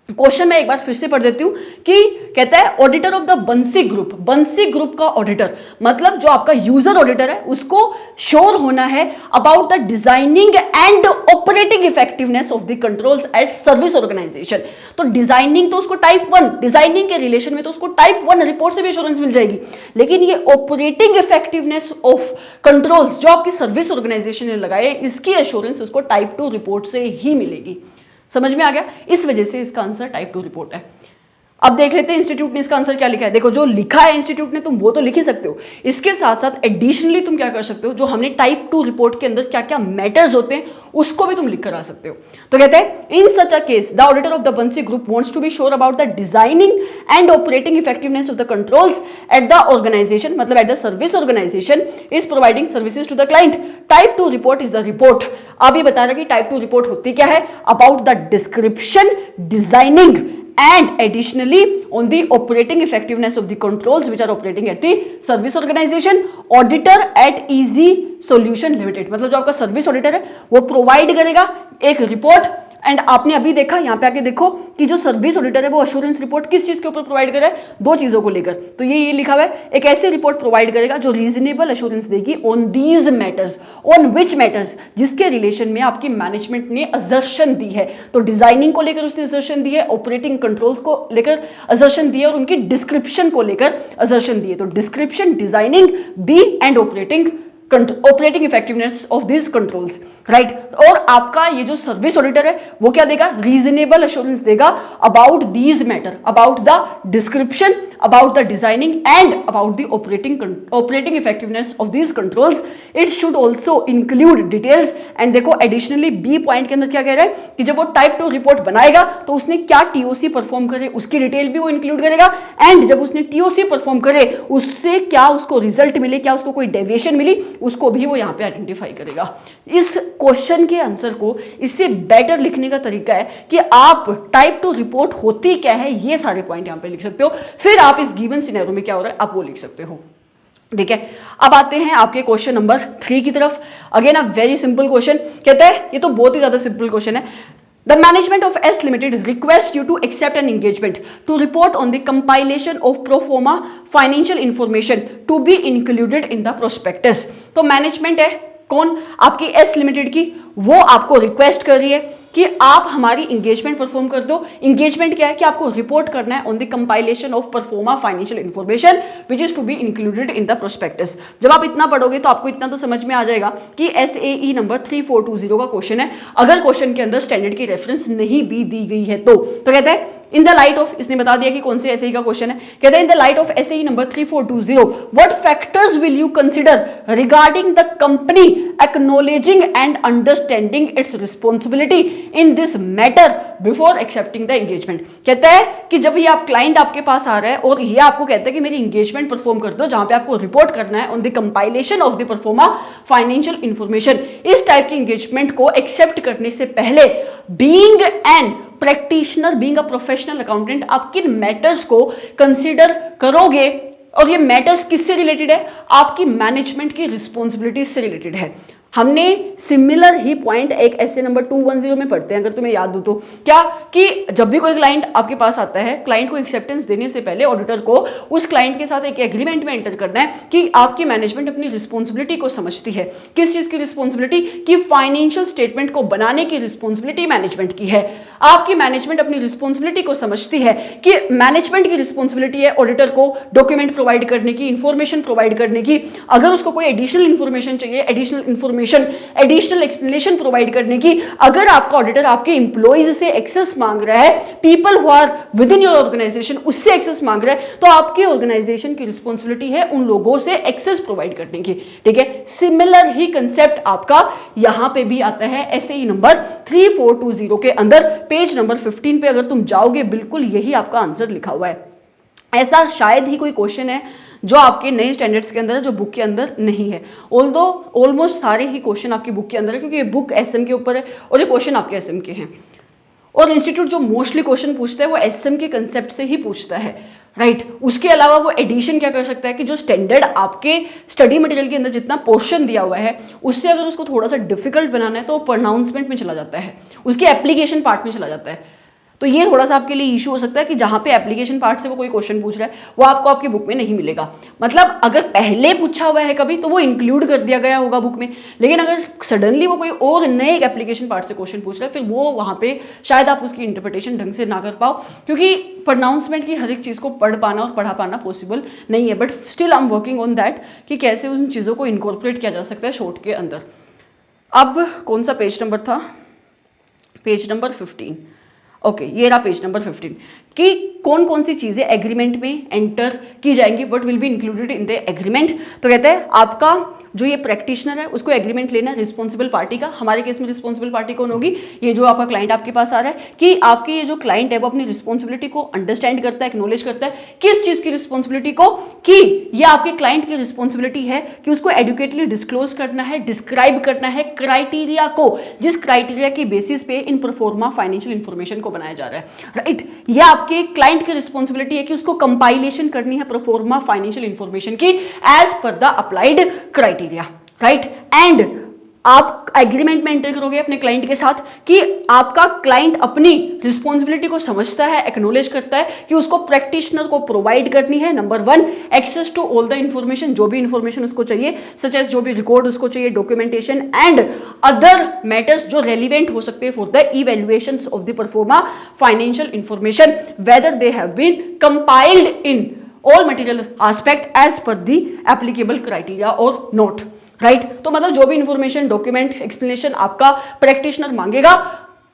क्वेश्चन मैं एक बार फिर से पढ़ देती हूं कि कहता है auditor of the Bansi group. बंसी ग्रुप का ऑडिटर मतलब जो आपका यूजर ऑडिटर है उसको श्योर होना है about the designing and operating effectiveness of the controls at service organization. तो डिजाइनिंग तो उसको टाइप 1, डिजाइनिंग के रिलेशन में तो उसको टाइप 1 रिपोर्ट से भी एश्योरेंस मिल जाएगी, लेकिन ये ऑपरेटिंग इफेक्टिवनेस ऑफ कंट्रोल्स जो आपकी सर्विस ऑर्गेनाइजेशन ने लगाए इसकी एश्योरेंस उसको टाइप 2 रिपोर्ट से ही मिलेगी। समझ में आ गया? इस वजह से इसका आंसर टाइप 2 रिपोर्ट है। अब देख लेते हैं इंस्टीट्यूट ने इसका आंसर क्या लिखा है। देखो जो लिखा है इंस्टीट्यूट ने तुम वो तो लिख ही सकते हो, इसके साथ साथ एडिशनली तुम क्या कर सकते हो, जो हमने टाइप 2 रिपोर्ट के अंदर क्या क्या मैटर्स होते हैं उसको भी तुम लिख कर आ सकते हो। तो कहते हैं in such a case the auditor of the Bansi group wants to be sure about the designing and operating effectiveness of the controls at the organisation, मतलब at the service organisation is providing services to the client. Type 2 report is the report. अब ये बता रहा कि type 2 report होती क्या है, about the description, designing and additionally on the operating effectiveness of the controls which are operating at the service organization. Auditor at easy solution limited, मतलब जो आपका सर्विस ऑडिटर है वो प्रोवाइड करेगा एक रिपोर्ट। एंड आपने अभी देखा, यहां पे आके देखो कि जो सर्विस ऑडिटर है वो अश्योरेंस रिपोर्ट किस चीज के ऊपर प्रोवाइड कर रहा है, दो चीजों को लेकर। तो ये लिखा हुआ है, एक ऐसी रिपोर्ट प्रोवाइड करेगा जो रीजनेबल अश्योरेंस देगी on these matters, on which matters, जिसके रिलेशन में आपकी मैनेजमेंट ने असर्शन दी है। तो डिजाइनिंग को लेकर उसने असर्शन दी है, ऑपरेटिंग कंट्रोल्स को लेकर असर्शन दी है, और उनकी डिस्क्रिप्शन को लेकर असर्शन दी है। तो description, designing, B and operating effectiveness of this controls, right. और आपका ये जो सर्विस ऑडिटर है वो क्या देगा, रीजनेबल अश्योरेंस देगा about these matter, about the description, about the designing and about the operating effectiveness of these controls. It should also include details. And देखो एडिशनली बी पॉइंट के अंदर क्या कह रहा है कि जब वो टाइप 2 रिपोर्ट बनाएगा तो उसने क्या टीओसी परफॉर्म करे उसकी डिटेल भी वो इंक्लूड करेगा। एंड जब उसने टीओसी परफॉर्म करे उससे क्या उसको रिजल्ट मिले, क्या उसको कोई डेविएशन मिली, उसको भी वो यहां पे आइडेंटिफाई करेगा। इस क्वेश्चन के आंसर को इससे बेटर लिखने का तरीका है कि आप टाइप 2 रिपोर्ट होती क्या है ये सारे पॉइंट यहां पे लिख सकते हो, फिर आप इस गिवन सिनेरियो में क्या हो रहा है आप वो लिख सकते हो। ठीक है, अब आते हैं आपके क्वेश्चन नंबर 3 की तरफ। Again a very simple question, कहता है, ये तो बहुत ही ज्यादा सिंपल क्वेश्चन है। The management of S Limited requests you to accept an engagement to report on the compilation of pro forma financial information to be included in the prospectus। तो management है कौन, आपकी S Limited की, वो आपको request कर रही है कि आप हमारी इंगेजमेंट परफॉर्म कर दो। इंगेजमेंट क्या है कि आपको रिपोर्ट करना है on the compilation of proforma financial information which is to be included in the prospectus. जब आप इतना पढ़ोगे तो आपको इतना तो समझ में आ जाएगा कि SAE नंबर 3420 का क्वेश्चन है। अगर क्वेश्चन के अंदर स्टैंडर्ड की रेफरेंस नहीं भी दी गई है तो कहते हैं इन द लाइट ऑफ, इसने बता दिया कि कौन से SAE का क्वेश्चन है, कहते हैं in the light of SAE number 3420 what factors will you consider regarding the company acknowledging and understanding its responsibility in this matter before accepting the engagement. कहता है कि जब ये आप क्लाइंट आपके पास आ रहा है और ये आपको कहता है कि मेरी एंगेजमेंट परफॉर्म कर दो जहां पे आपको रिपोर्ट करना है on the compilation of the proforma financial information, इस टाइप की एंगेजमेंट को एक्सेप्ट करने से पहले being an practitioner, being a professional accountant, आप किन मैटर्स को कंसीडर करोगे, और ये मैटर्स किससे रिलेटेड है, आपकी मैनेजमेंट की रिस्पॉन्सिबिलिटीज से रिलेटेड है। हमने सिमिलर ही पॉइंट एक ऐसे नंबर 210 में पढ़ते हैं, अगर तुम्हें याद हो तो, क्या कि जब भी कोई क्लाइंट आपके पास आता है, क्लाइंट को एक्सेप्टेंस देने से पहले ऑडिटर को उस क्लाइंट के साथ एक एग्रीमेंट में एंटर करना है कि आपकी मैनेजमेंट अपनी रिस्पॉन्सिबिलिटी को समझती है। किस चीज की रिस्पॉन्सिबिलिटी, कि फाइनेंशियल स्टेटमेंट को बनाने की रिस्पॉन्सिबिलिटी मैनेजमेंट की है। आपकी मैनेजमेंट अपनी रिस्पॉन्सिबिलिटी को समझती है कि मैनेजमेंट की रिस्पॉन्सिबिलिटी है ऑडिटर को डॉक्यूमेंट प्रोवाइड करने की, इंफॉर्मेशन प्रोवाइड करने की, अगर उसको कोई एडिशनल इंफॉर्मेशन चाहिए, एडिशनल एक्सप्लेनेशन प्रोवाइड करने की, अगर आपका ऑडिटर आपके इंप्लॉइज से एक्सेस मांग रहा है, people who are within your organization उससे एक्सेस मांग रहा है, तो आपकी ऑर्गेनाइजेशन की रिस्पॉन्सिबिलिटी है उन लोगों से एक्सेस प्रोवाइड करने की। ठीक है, सिमिलर ही कंसेप्ट आपका यहां पे भी आता है SAE नंबर 3420 के अंदर। पेज नंबर 15 पे अगर तुम जाओगे बिल्कुल यही आपका आंसर लिखा हुआ है। ऐसा शायद ही कोई क्वेश्चन है जो आपके नए स्टैंडर्ड्स के अंदर है, जो बुक के अंदर नहीं है। ऑल्दो ऑलमोस्ट सारे ही क्वेश्चन आपकी बुक के अंदर है, क्योंकि ये बुक SM के ऊपर है और ये क्वेश्चन आपके SM के हैं। और इंस्टीट्यूट जो मोस्टली क्वेश्चन पूछता है वो SM के कंसेप्ट से ही पूछता है, राइट। उसके अलावा वो एडिशन क्या कर सकता है कि जो स्टैंडर्ड आपके स्टडी मटेरियल के अंदर जितना पोर्शन दिया हुआ है उससे अगर उसको थोड़ा सा डिफिकल्ट बनाना है तो वो प्रोनाउंसमेंट में चला जाता है, उसके एप्लीकेशन पार्ट में चला जाता है। तो ये थोड़ा सा आपके लिए इशू हो सकता है कि जहां पे एप्लीकेशन पार्ट से वो कोई क्वेश्चन पूछ रहा है वो आपको आपकी बुक में नहीं मिलेगा। मतलब अगर पहले पूछा हुआ है कभी तो वो इंक्लूड कर दिया गया होगा बुक में, लेकिन अगर सडनली वो कोई और नए एप्लीकेशन पार्ट से क्वेश्चन पूछ रहा है फिर वो वहां पे शायद आप उसकी इंटरप्रिटेशन ढंग से ना कर पाओ, क्योंकि प्रोनाउंसमेंट की हर एक चीज़ को पढ़ पाना और पढ़ा पाना पॉसिबल नहीं है। But still I am working on that कि कैसे उन चीज़ों को इनकॉर्पोरेट किया जा सकता है शॉर्ट के अंदर। अब कौन सा पेज नंबर था, पेज नंबर 15। ओके, ये रहा पेज नंबर 15 कि कौन कौन सी चीजें एग्रीमेंट में एंटर की जाएंगी, what will be included in the agreement. तो कहते हैं आपका जो ये प्रैक्टिशनर है उसको एग्रीमेंट लेना है रिस्पॉन्सिबल पार्टी का। हमारे केस में रिस्पॉन्सिबल पार्टी कौन होगी, ये जो आपका क्लाइंट आपके पास आ रहा है, कि आपके ये जो क्लाइंट है वो अपनी रिस्पॉन्सिबिलिटी को अंडरस्टैंड करता है, एक्नॉलेज करता है। किस चीज की रिस्पॉन्सिबिलिटी को, कि ये आपके क्लाइंट की रिस्पॉन्सिबिलिटी है कि उसको एडुकेटली डिस्क्लोज करना है, डिस्क्राइब करना है क्राइटेरिया को, जिस क्राइटेरिया की बेसिस पे इन परफॉर्मा फाइनेंशियल इंफॉर्मेशन को बनाया जा रहा है, राइट। ये आपके क्लाइंट की रिस्पॉन्सिबिलिटी है कि उसको कंपाइलेशन करनी है परफॉर्मा फाइनेंशियल इंफॉर्मेशन की as per the applied criteria, right. And आप एग्रीमेंट में एंटर करोगे अपने क्लाइंट के साथ कि आपका क्लाइंट अपनी रिस्पॉन्सिबिलिटी को समझता है, एक्नॉलेज करता है कि उसको प्रैक्टिशनर को प्रोवाइड करनी है number 1 access to all the information, जो भी इंफॉर्मेशन उसको चाहिए, सच एज जो भी रिकॉर्ड उसको चाहिए, डॉक्यूमेंटेशन एंड अदर मैटर्स जो रेलिवेंट हो सकते हैं for the evaluation of the proforma financial information whether they have been compiled in all material aspect as per the applicable criteria और नॉट, राइट। तो मतलब जो भी इंफॉर्मेशन, डॉक्यूमेंट, एक्सप्लेनेशन आपका प्रैक्टिशनर मांगेगा,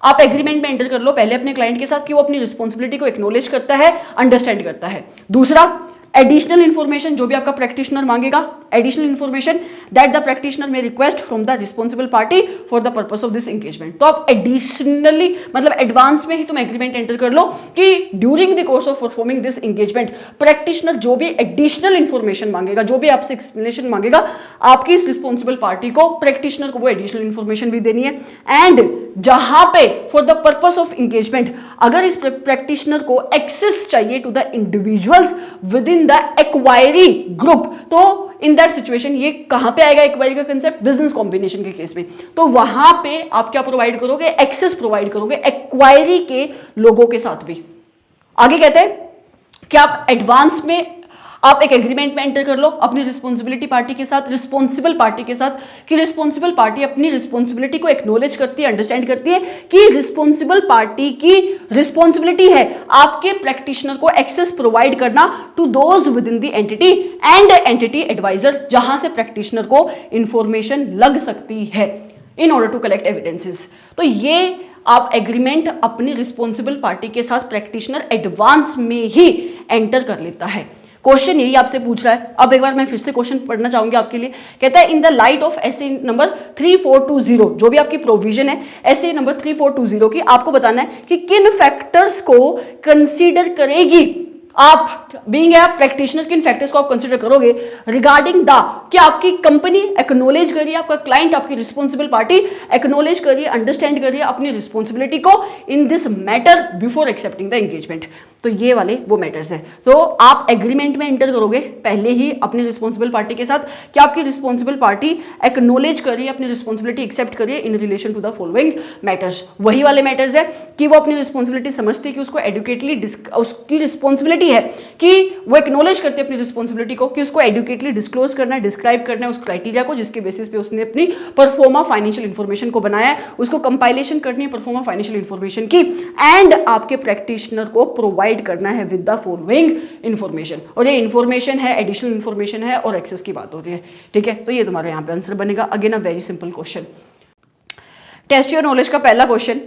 आप एग्रीमेंट में एंटर कर लो पहले अपने क्लाइंट के साथ कि वो अपनी रिस्पॉन्सिबिलिटी को एक्नॉलेज करता है, अंडरस्टैंड करता है। दूसरा, एडिशनल इंफॉर्मेशन जो भी आपका प्रैक्टिशनर मांगेगा, additional information that the practitioner may request from the responsible party for the purpose of this engagement. तो आप एडिशनली मतलब एडवांस में ही तुम एग्रीमेंट एंटर कर लो कि during the course of performing this engagement practitioner जो भी एडिशनल इंफॉर्मेशन मांगेगा, जो भी आपसे एक्सप्लेनेशन मांगेगा, आपकी इस रिस्पॉन्सिबल पार्टी को, प्रैक्टिशनर को वो एडिशनल इंफॉर्मेशन भी देनी है। एंड जहां पे for the purpose of engagement अगर इस प्रैक्टिशनर को एक्सेस चाहिए to the individuals within the enquiry group, तो इन दैट सिचुएशन ये कहां पे आएगा एक्वायरी का कंसेप्ट, बिजनेस कॉम्बिनेशन के केस में। तो वहां पे आप क्या प्रोवाइड करोगे, एक्सेस प्रोवाइड करोगे एक्वायरी के लोगों के साथ भी। आगे कहते हैं कि आप एडवांस में आप एक एग्रीमेंट में एंटर कर लो अपनी रिस्पॉन्सिबिलिटी पार्टी के साथ, रिस्पॉन्सिबल पार्टी के साथ, कि रिस्पॉन्सिबल पार्टी अपनी रिस्पॉन्सिबिलिटी को एक्नॉलेज करती है, अंडरस्टैंड करती है कि रिस्पॉन्सिबल पार्टी की रिस्पॉन्सिबिलिटी है आपके प्रैक्टिशनर को एक्सेस प्रोवाइड करना to those within the entity and entity adviser, जहां से प्रैक्टिशनर को इंफॉर्मेशन लग सकती है in order to collect evidences. तो ये आप एग्रीमेंट अपनी रिस्पॉन्सिबल पार्टी के साथ प्रैक्टिशनर एडवांस में ही एंटर कर लेता है। क्वेश्चन यही आपसे पूछ रहा है। अब एक बार मैं फिर से क्वेश्चन पढ़ना चाहूंगी आपके लिए। कहता है in the light of S A number 3420, जो भी आपकी प्रोविजन है एसए नंबर 3420 की, आपको बताना है कि किन फैक्टर्स को कंसीडर करेगी आप बीइंग ए प्रैक्टिशनर, किन फैक्टर्स को आप कंसीडर करोगे रिगार्डिंग द, कि आपकी कंपनी एक्नॉलेज करिए, आपका क्लाइंट, आपकी रिस्पॉन्सिबल पार्टी एक्नॉलेज करिए, अंडरस्टैंड करिए अपनी रिस्पॉन्सिबिलिटी को in this matter before accepting the engagement. तो ये वाले वो मैटर्स है। तो आप एग्रीमेंट में एंटर करोगे पहले ही अपनी रिस्पॉन्सिबल पार्टी के साथ कि आपकी रिस्पॉन्सिबल पार्टी एक्नॉलेज करिए, अपनी रिस्पॉन्सिबिलिटी एक्सेप्ट करिए in relation to the following matters. वही वाले मैटर्स है कि वो अपनी रिस्पॉन्सिबिलिटी समझती है कि उसको एडुकेटली, उसकी रिस्पॉन्सिबिलिटी है कि वो एक्नॉलेज करते हैं अपनी रिस्पॉन्सिबिलिटी को कि उसको एडुकेटली डिस्क्लोज करना है, डिस्क्राइब करना है उस क्राइटेरिया को जिसके बेसिस पे उसने अपनी परफॉर्मा फाइनेंशियल इंफॉर्मेशन को बनाया है, उसको कंपाइलेशन करनी है परफॉर्मा फाइनेंशियल इंफॉर्मेशन की, एंड आपके प्रैक्टिशनर को प्रोवाइड करना है विद द फॉलोइंग इंफॉर्मेशन। और ये इंफॉर्मेशन है, एडिशनल इंफॉर्मेशन है और एक्सेस की बात हो रही है, ठीक है। तो ये तुम्हारा यहाँ पे आंसर बनेगा। Again a very simple question, test your knowledge का पहला क्वेश्चन।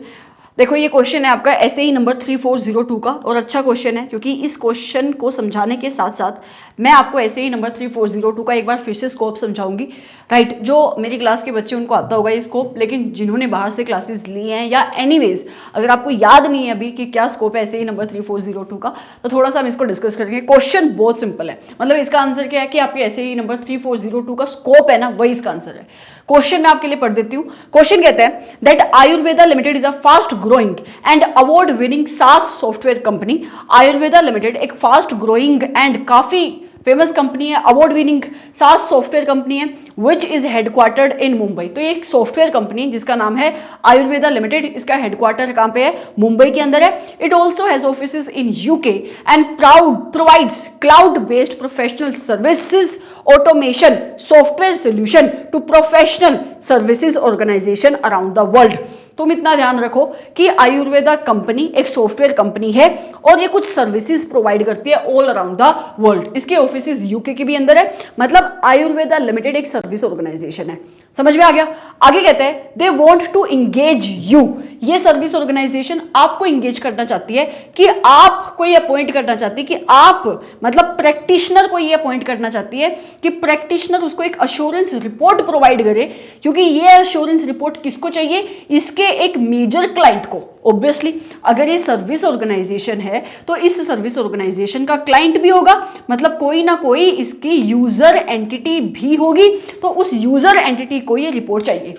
देखो ये क्वेश्चन है आपका एसएई नंबर 3402 का, और अच्छा क्वेश्चन है क्योंकि इस क्वेश्चन को समझाने के साथ साथ मैं आपको एसएई नंबर 3402 का एक बार फिर से स्कोप समझाऊंगी, राइट। जो मेरी क्लास के बच्चे उनको आता होगा ये स्कोप, लेकिन जिन्होंने बाहर से क्लासेस ली हैं या एनीवेज अगर आपको याद नहीं है अभी कि क्या स्कोप है एसएई नंबर 3402 का, तो थोड़ा सा हम इसको डिस्कस करेंगे। क्वेश्चन बहुत सिंपल है, मतलब इसका आंसर क्या है कि आपके एसएई नंबर 3402 का स्कोप है ना, वही इसका आंसर है। क्वेश्चन मैं आपके लिए पढ़ देती हूँ। क्वेश्चन कहता है that Ayurveda limited is a fast growing and award winning सास सॉफ्टवेयर कंपनी। आयुर्वेदा लिमिटेड एक फास्ट ग्रोइंग एंड काफी फेमस कंपनी है, अवार्ड विनिंग सास सॉफ्टवेयर कंपनी है, which is headquartered in Mumbai. तो ये एक सॉफ्टवेयर कंपनी जिसका नाम है आयुर्वेदा लिमिटेड, इसका हेडक्वार्टर कहाँ पे है, मुंबई के अंदर है। It also has offices in UK and provides cloud based professional services automation software solution to professional services organisation around the world. तुम इतना ध्यान रखो कि आयुर्वेदा कंपनी एक सॉफ्टवेयर कंपनी है और ये कुछ सर्विसेज प्रोवाइड करती है ऑल अराउंड द वर्ल्ड। इसके ऑफिसेज यूके के भी अंदर है, मतलब आयुर्वेदा लिमिटेड एक सर्विस ऑर्गेनाइजेशन है। समझ में आ गया। आगे कहते हैं दे वांट टू इंगेज यू, ये सर्विस ऑर्गेनाइजेशन आपको इंगेज करना चाहती है कि आपको ये अपॉइंट करना चाहती है कि आप मतलब प्रैक्टिशनर को ये अपॉइंट करना चाहती है कि प्रैक्टिशनर उसको एक अश्योरेंस रिपोर्ट प्रोवाइड करे, क्योंकि ये अश्योरेंस रिपोर्ट किसको चाहिए, इसके एक मेजर क्लाइंट को। ऑब्वियसली अगर ये सर्विस ऑर्गेनाइजेशन है तो इस सर्विस ऑर्गेनाइजेशन का क्लाइंट भी होगा, मतलब कोई ना कोई इसकी यूजर एंटिटी भी होगी, तो उस यूजर एंटिटी को ये रिपोर्ट चाहिए।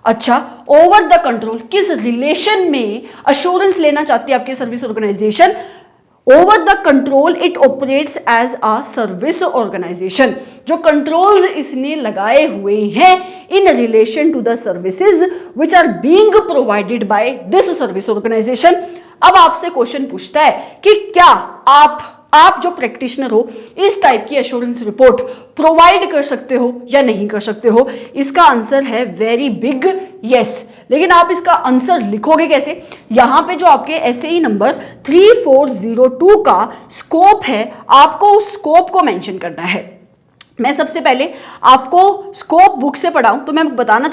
अच्छा, ओवर द कंट्रोल, किस रिलेशन में अश्योरेंस लेना चाहती है आपकी service organisation, over the control it operates as a service organisation. जो कंट्रोल्स इसने लगाए हुए हैं in relation to the services which are being provided by this service organisation. अब आपसे क्वेश्चन पूछता है कि क्या आप जो प्रैक्टिशनर हो इस टाइप की एश्योरेंस रिपोर्ट प्रोवाइड कर सकते हो या नहीं कर सकते हो? इसका आंसर है वेरी बिग यस। लेकिन आप इसका आंसर लिखोगे कैसे? यहां पे जो आपके एसएई नंबर 3402 का स्कोप है, आपको उस स्कोप को मेंशन करना है। मैं सबसे पहले आपको स्कोप बुक से पढ़ाऊं तो मैं बताना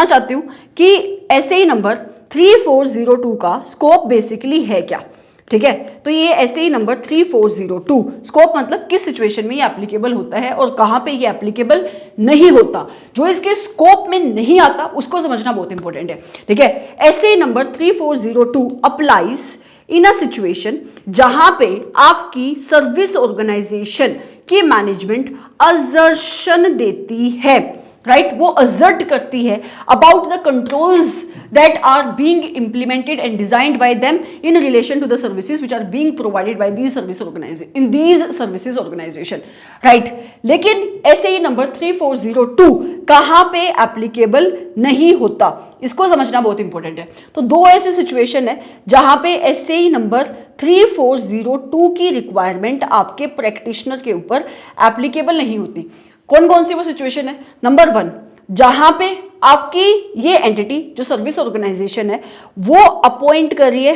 चाहती हूं कि एसएई नंबर 3402 का स्कोप बेसिकली है क्या। ठीक है, तो ये एसएई नंबर 3402 स्कोप मतलब किस सिचुएशन में ये एप्लीकेबल होता है और कहां पे ये एप्लीकेबल नहीं होता। जो इसके स्कोप में नहीं आता उसको समझना बहुत इंपॉर्टेंट है। ठीक है, SAE number 3402 applies in a situation जहां पे आपकी सर्विस ऑर्गेनाइजेशन की मैनेजमेंट असर्शन देती है, राइट वो असर्ट करती है about the controls that are being implemented and designed by them in relation to the services which are being provided by these services organization, right? लेकिन SAE number 3402 कहां पे applicable नहीं होता, इसको समझना बहुत इंपॉर्टेंट है। तो दो ऐसे सिचुएशन है जहां पे SAE नंबर 3402 की रिक्वायरमेंट आपके प्रैक्टिशनर के ऊपर एप्लीकेबल नहीं होती। कौन कौन सी वो सिचुएशन है? नंबर 1, जहां पे आपकी ये एंटिटी जो सर्विस ऑर्गेनाइजेशन है वो अपॉइंट करिए,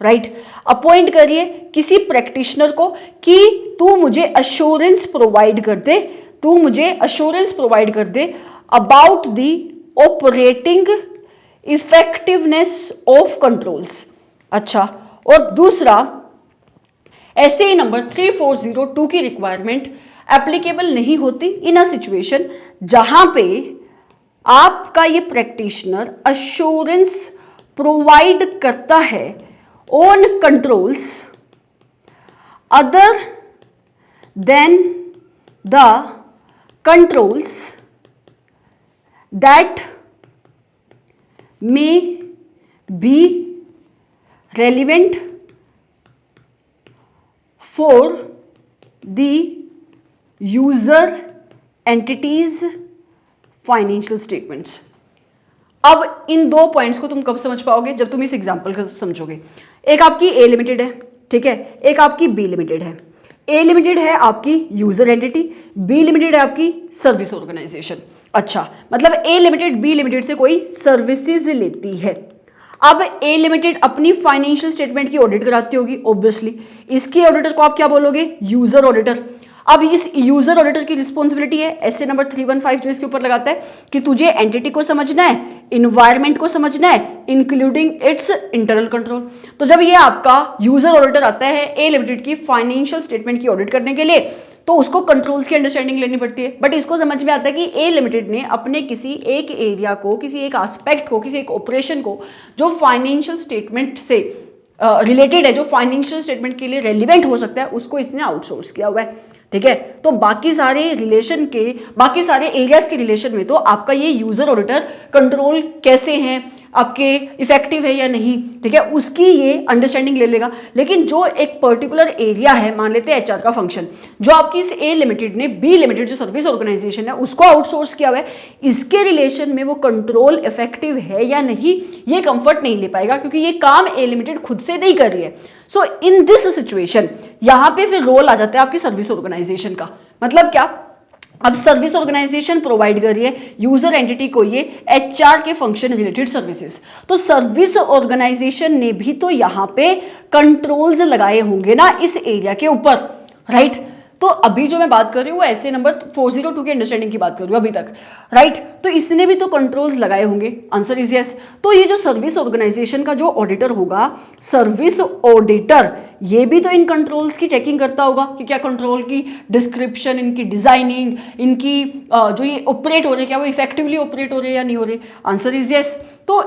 राइट अपॉइंट करिए किसी प्रैक्टिशनर को कि तू मुझे अश्योरेंस प्रोवाइड कर दे about the operating effectiveness of controls. अच्छा, और दूसरा एसएई नंबर 3402 की रिक्वायरमेंट एप्लीकेबल नहीं होती इन अ सिचुएशन जहां पे आपका ये प्रैक्टिशनर अश्योरेंस प्रोवाइड करता है on controls other than the controls that may be relevant for the user entities financial statements. अब इन दो पॉइंट्स को तुम कब समझ पाओगे? जब तुम इस एग्जांपल को समझोगे। एक आपकी ए लिमिटेड है, ठीक है, एक आपकी बी लिमिटेड है। ए लिमिटेड है आपकी यूजर एंटिटी, बी लिमिटेड है आपकी सर्विस ऑर्गेनाइजेशन। अच्छा, मतलब ए लिमिटेड बी लिमिटेड से कोई सर्विसेज लेती है। अब ए लिमिटेड अपनी फाइनेंशियल स्टेटमेंट की ऑडिट कराती होगी ऑब्वियसली, इसके ऑडिटर को आप क्या बोलोगे? User auditor. अब इस यूजर ऑडिटर की रिस्पॉन्सिबिलिटी है एसए नंबर 315 जो इसके ऊपर लगाता है कि तुझे एंटिटी को समझना है, इन्वायरमेंट को समझना है, इंक्लूडिंग इट्स इंटरनल कंट्रोल। तो जब ये आपका यूजर ऑडिटर आता है ए लिमिटेड की फाइनेंशियल स्टेटमेंट की ऑडिट करने के लिए, तो उसको कंट्रोल्स की अंडरस्टैंडिंग लेनी पड़ती है। बट इसको समझ में आता है कि ए लिमिटेड ने अपने किसी एक एरिया को, किसी एक एस्पेक्ट को, किसी एक ऑपरेशन को जो फाइनेंशियल स्टेटमेंट से रिलेटेड है, जो फाइनेंशियल स्टेटमेंट के लिए रेलिवेंट हो सकता है, उसको इसने आउटसोर्स किया हुआ है। ठीक है, तो बाकी सारे एरियाज के रिलेशन में तो आपका ये यूजर ऑडिटर कंट्रोल कैसे हैं, आपके इफेक्टिव है या नहीं, ठीक है, उसकी ये अंडरस्टैंडिंग ले लेगा। लेकिन जो एक पर्टिकुलर एरिया है, मान लेते हैं एचआर का फंक्शन, जो आपकी इस ए लिमिटेड ने बी लिमिटेड जो सर्विस ऑर्गेनाइजेशन है उसको आउटसोर्स किया हुआ है, इसके रिलेशन में वो कंट्रोल इफेक्टिव है या नहीं ये कंफर्ट नहीं ले पाएगा, क्योंकि ये काम ए लिमिटेड खुद से नहीं कर रही है। सो इन दिस सिचुएशन यहां पे फिर रोल आ जाता है आपकी सर्विस ऑर्गेनाइजेशन का। मतलब क्या? अब सर्विस ऑर्गेनाइजेशन प्रोवाइड कर रही है यूजर एंटिटी को ये एचआर के फंक्शन रिलेटेड सर्विसेज, तो सर्विस ऑर्गेनाइजेशन ने भी तो यहां पे कंट्रोल्स लगाए होंगे ना इस एरिया के ऊपर, राइट? तो अभी जो मैं बात कर रही हूँ वो ऐसे नंबर 402 के अंडरस्टैंडिंग की बात कर रही हूँ अभी तक, राइट? तो इसने भी तो कंट्रोल्स लगाए होंगे। Answer is yes. तो ये जो सर्विस ऑर्गेनाइजेशन का जो ऑडिटर होगा, सर्विस ऑडिटर, ये भी तो इन कंट्रोल्स की चेकिंग करता होगा कि क्या कंट्रोल की डिस्क्रिप्शन, इनकी डिजाइनिंग, इनकी जो ये ऑपरेट हो रहे, क्या वो इफेक्टिवली ऑपरेट हो रहे या नहीं हो रहे। Answer is yes. तो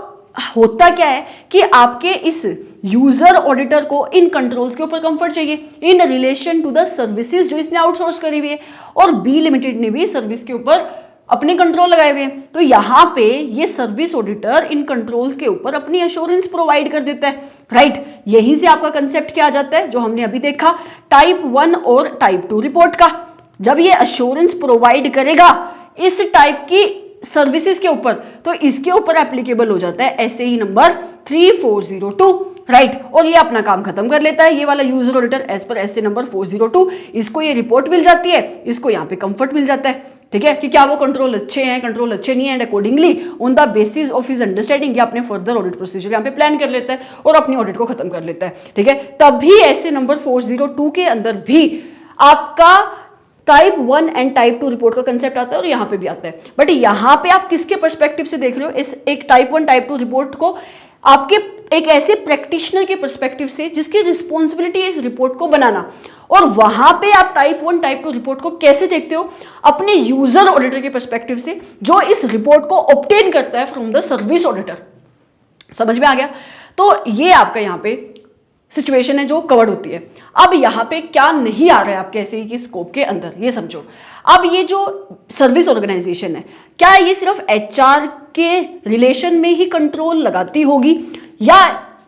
होता क्या है कि आपके इस यूजर ऑडिटर को इन कंट्रोल्स के ऊपर कंफर्ट चाहिए in relation to the services जो इसने आउटसोर्स करी हुई है, और बी लिमिटेड ने भी सर्विस के ऊपर अपने कंट्रोल लगाए हुए हैं। तो यहाँ पे ये सर्विस ऑडिटर इन कंट्रोल्स के ऊपर अपनी एश्योरेंस प्रोवाइड कर देता है, राइट। यहीं से आपका कंसेप्ट क्या आ जाता है जो हमने अभी देखा, टाइप 1 और टाइप 2 रिपोर्ट का। जब ये एश्योरेंस प्रोवाइड करेगा इस टाइप की सर्विसेज के ऊपर, तो इसके ऊपर एप्लीकेबल हो जाता है एसएई नंबर 3402, राइट। और ये अपना काम खत्म कर लेता है, ये वाला user auditor as per SA number 402। इसको ये रिपोर्ट मिल जाती है, इसको यहाँ पे कंफर्ट मिल जाता है, ठीक है, कि क्या वो कंट्रोल अच्छे हैं, कंट्रोल अच्छे नहीं है, and accordingly on the basis of his understanding या अपने फर्दर ऑडिट प्रोसीजर यहाँ पे प्लान कर लेता है और अपनी ऑडिट को खत्म कर लेता है, ठीक है। तभी एसए नंबर 402 के अंदर भी आपका टाइप 1 एंड टाइप 2 रिपोर्ट का कंसेप्ट आता है और यहाँ पे भी आता है। बट यहाँ पे आप किसके पर्सपेक्टिव से देख रहे हो, इस एक टाइप 1 टाइप 2 रिपोर्ट को आपके एक ऐसे प्रैक्टिशनर के पर्सपेक्टिव से जिसकी रिस्पॉन्सिबिलिटी है इस रिपोर्ट को बनाना। और वहां पे आप टाइप 1 टाइप 2 रिपोर्ट को कैसे देखते हो, अपने यूजर ऑडिटर के पर्सपेक्टिव से जो इस रिपोर्ट को ऑब्टेन करता है फ्रॉम द सर्विस ऑडिटर। समझ में आ गया? तो ये आपका यहाँ पे सिचुएशन है जो कवर्ड होती है। अब यहाँ पे क्या नहीं आ रहा है आपके एसएई की स्कोप के अंदर, ये समझो। अब ये जो सर्विस ऑर्गेनाइजेशन है, क्या ये सिर्फ एचआर के रिलेशन में ही कंट्रोल लगाती होगी, या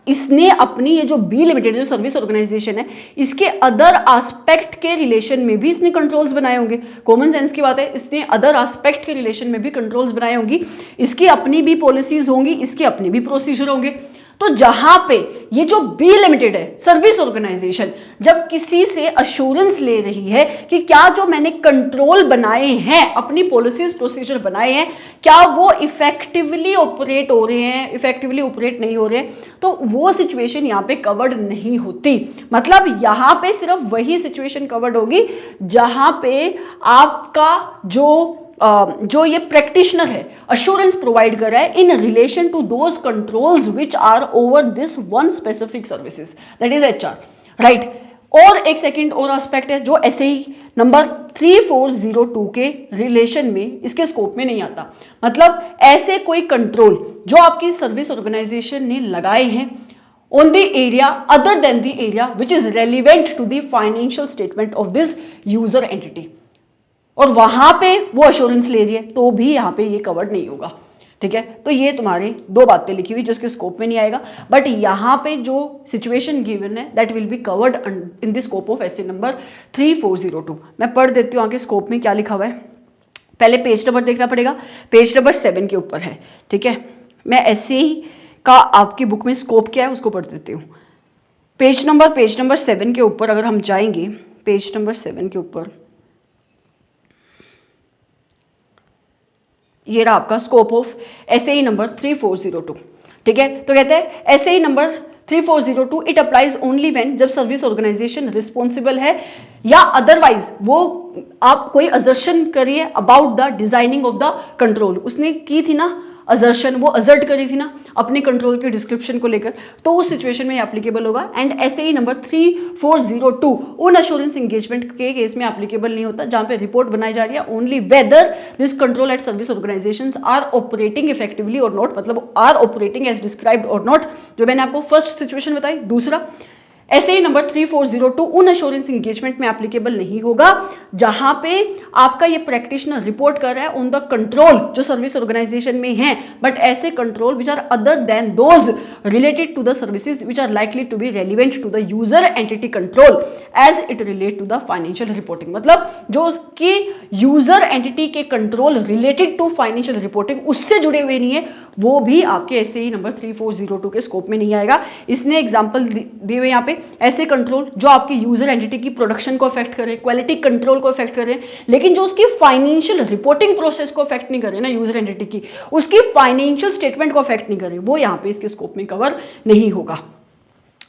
इसने अपनी ये जो बी लिमिटेड जो सर्विस ऑर्गेनाइजेशन है इसके अदर एस्पेक्ट के रिलेशन में भी इसने कंट्रोल्स बनाए होंगे? कॉमन सेंस की बात है, इसने अदर एस्पेक्ट के रिलेशन में भी कंट्रोल्स बनाए होंगी, इसकी अपनी भी पॉलिसीज होंगी, इसके अपने भी प्रोसीजर होंगे। तो जहां पे ये जो बी लिमिटेड है सर्विस ऑर्गेनाइजेशन जब किसी से अश्योरेंस ले रही है कि क्या जो मैंने कंट्रोल बनाए हैं, अपनी पॉलिसीज प्रोसीजर बनाए हैं, क्या वो इफेक्टिवली ऑपरेट हो रहे हैं, इफेक्टिवली ऑपरेट नहीं हो रहे हैं, तो वो सिचुएशन यहाँ पे कवर्ड नहीं होती। मतलब यहाँ पे सिर्फ वही सिचुएशन कवर्ड होगी जहां पे आपका जो ये प्रैक्टिशनर है अश्योरेंस प्रोवाइड कर रहा है in relation to those controls which are over this one specific services, that is HR, right. और एक सेकंड और एस्पेक्ट है जो एसएई नंबर 3402 के रिलेशन में इसके स्कोप में नहीं आता। मतलब ऐसे कोई कंट्रोल जो आपकी सर्विस ऑर्गेनाइजेशन ने लगाए हैं on the area other than the area which is relevant to the financial statement of this user entity, और वहां पे वो अश्योरेंस ले रही है, तो भी यहाँ पे ये कवर्ड नहीं होगा, ठीक है। तो ये तुम्हारे दो बातें लिखी हुई जो इसके स्कोप में नहीं आएगा, बट यहाँ पे जो सिचुएशन गिवन है that will be covered in the scope of S A number 3402। मैं पढ़ देती हूँ आगे स्कोप में क्या लिखा हुआ है। पहले पेज नंबर देखना पड़ेगा, पेज नंबर 7 के ऊपर है, ठीक है। मैं एसए का आपकी बुक में स्कोप क्या है उसको पढ़ देती हूँ। पेज नंबर 7 के ऊपर अगर हम जाएंगे, पेज नंबर 7 के ऊपर ये रहा आपका स्कोप ऑफ एसएई नंबर 3402, ठीक है। तो कहते हैं SAE number 3402 it applies only when, जब सर्विस ऑर्गेनाइजेशन रिस्पॉन्सिबल है या अदरवाइज वो आप कोई असर्शन करिए about the designing of the control, उसने की थी ना असर्शन, वो असर्ट करी थी ना अपने कंट्रोल के डिस्क्रिप्शन को लेकर, तो उस सिचुएशन में एप्लीकेबल होगा। एंड एसएई नंबर 3402 उन अश्योरेंस एंगेजमेंट के केस में एप्लीकेबल नहीं होता जहां पे रिपोर्ट बनाई जा रही है only whether this control at service organisations are operating effectively और नॉट, मतलब आर ऑपरेटिंग एज डिस्क्राइब्ड और नॉट, जो मैंने आपको फर्स्ट सिचुएशन बताई। दूसरा एसएई नंबर 3402 उन अश्योरेंस एंगेजमेंट में एप्लीकेबल नहीं होगा जहां पे आपका ये प्रैक्टिशनर रिपोर्ट कर रहा है ऑन द कंट्रोल जो सर्विस ऑर्गेनाइजेशन में है, बट ऐसे control which are other than those related to the services which are likely to be relevant to the user entity control as it relate to the financial reporting. मतलब जो उसकी user entity के control related to financial reporting उससे जुड़े हुए नहीं है, वो भी आपके एसएई नंबर 3402 के स्कोप में नहीं आएगा। इसने एग्जांपल दिए हुए यहाँ पे ऐसे कंट्रोल जो आपकी यूजर एंटिटी की प्रोडक्शन को अफेक्ट करे, क्वालिटी कंट्रोल को अफेक्ट करे, लेकिन जो उसकी फाइनेंशियल रिपोर्टिंग प्रोसेस को अफेक्ट नहीं करे ना यूजर एंटिटी की, उसकी फाइनेंशियल स्टेटमेंट को अफेक्ट नहीं करे, वो यहाँ पे इसके स्कोप में कवर नहीं होगा,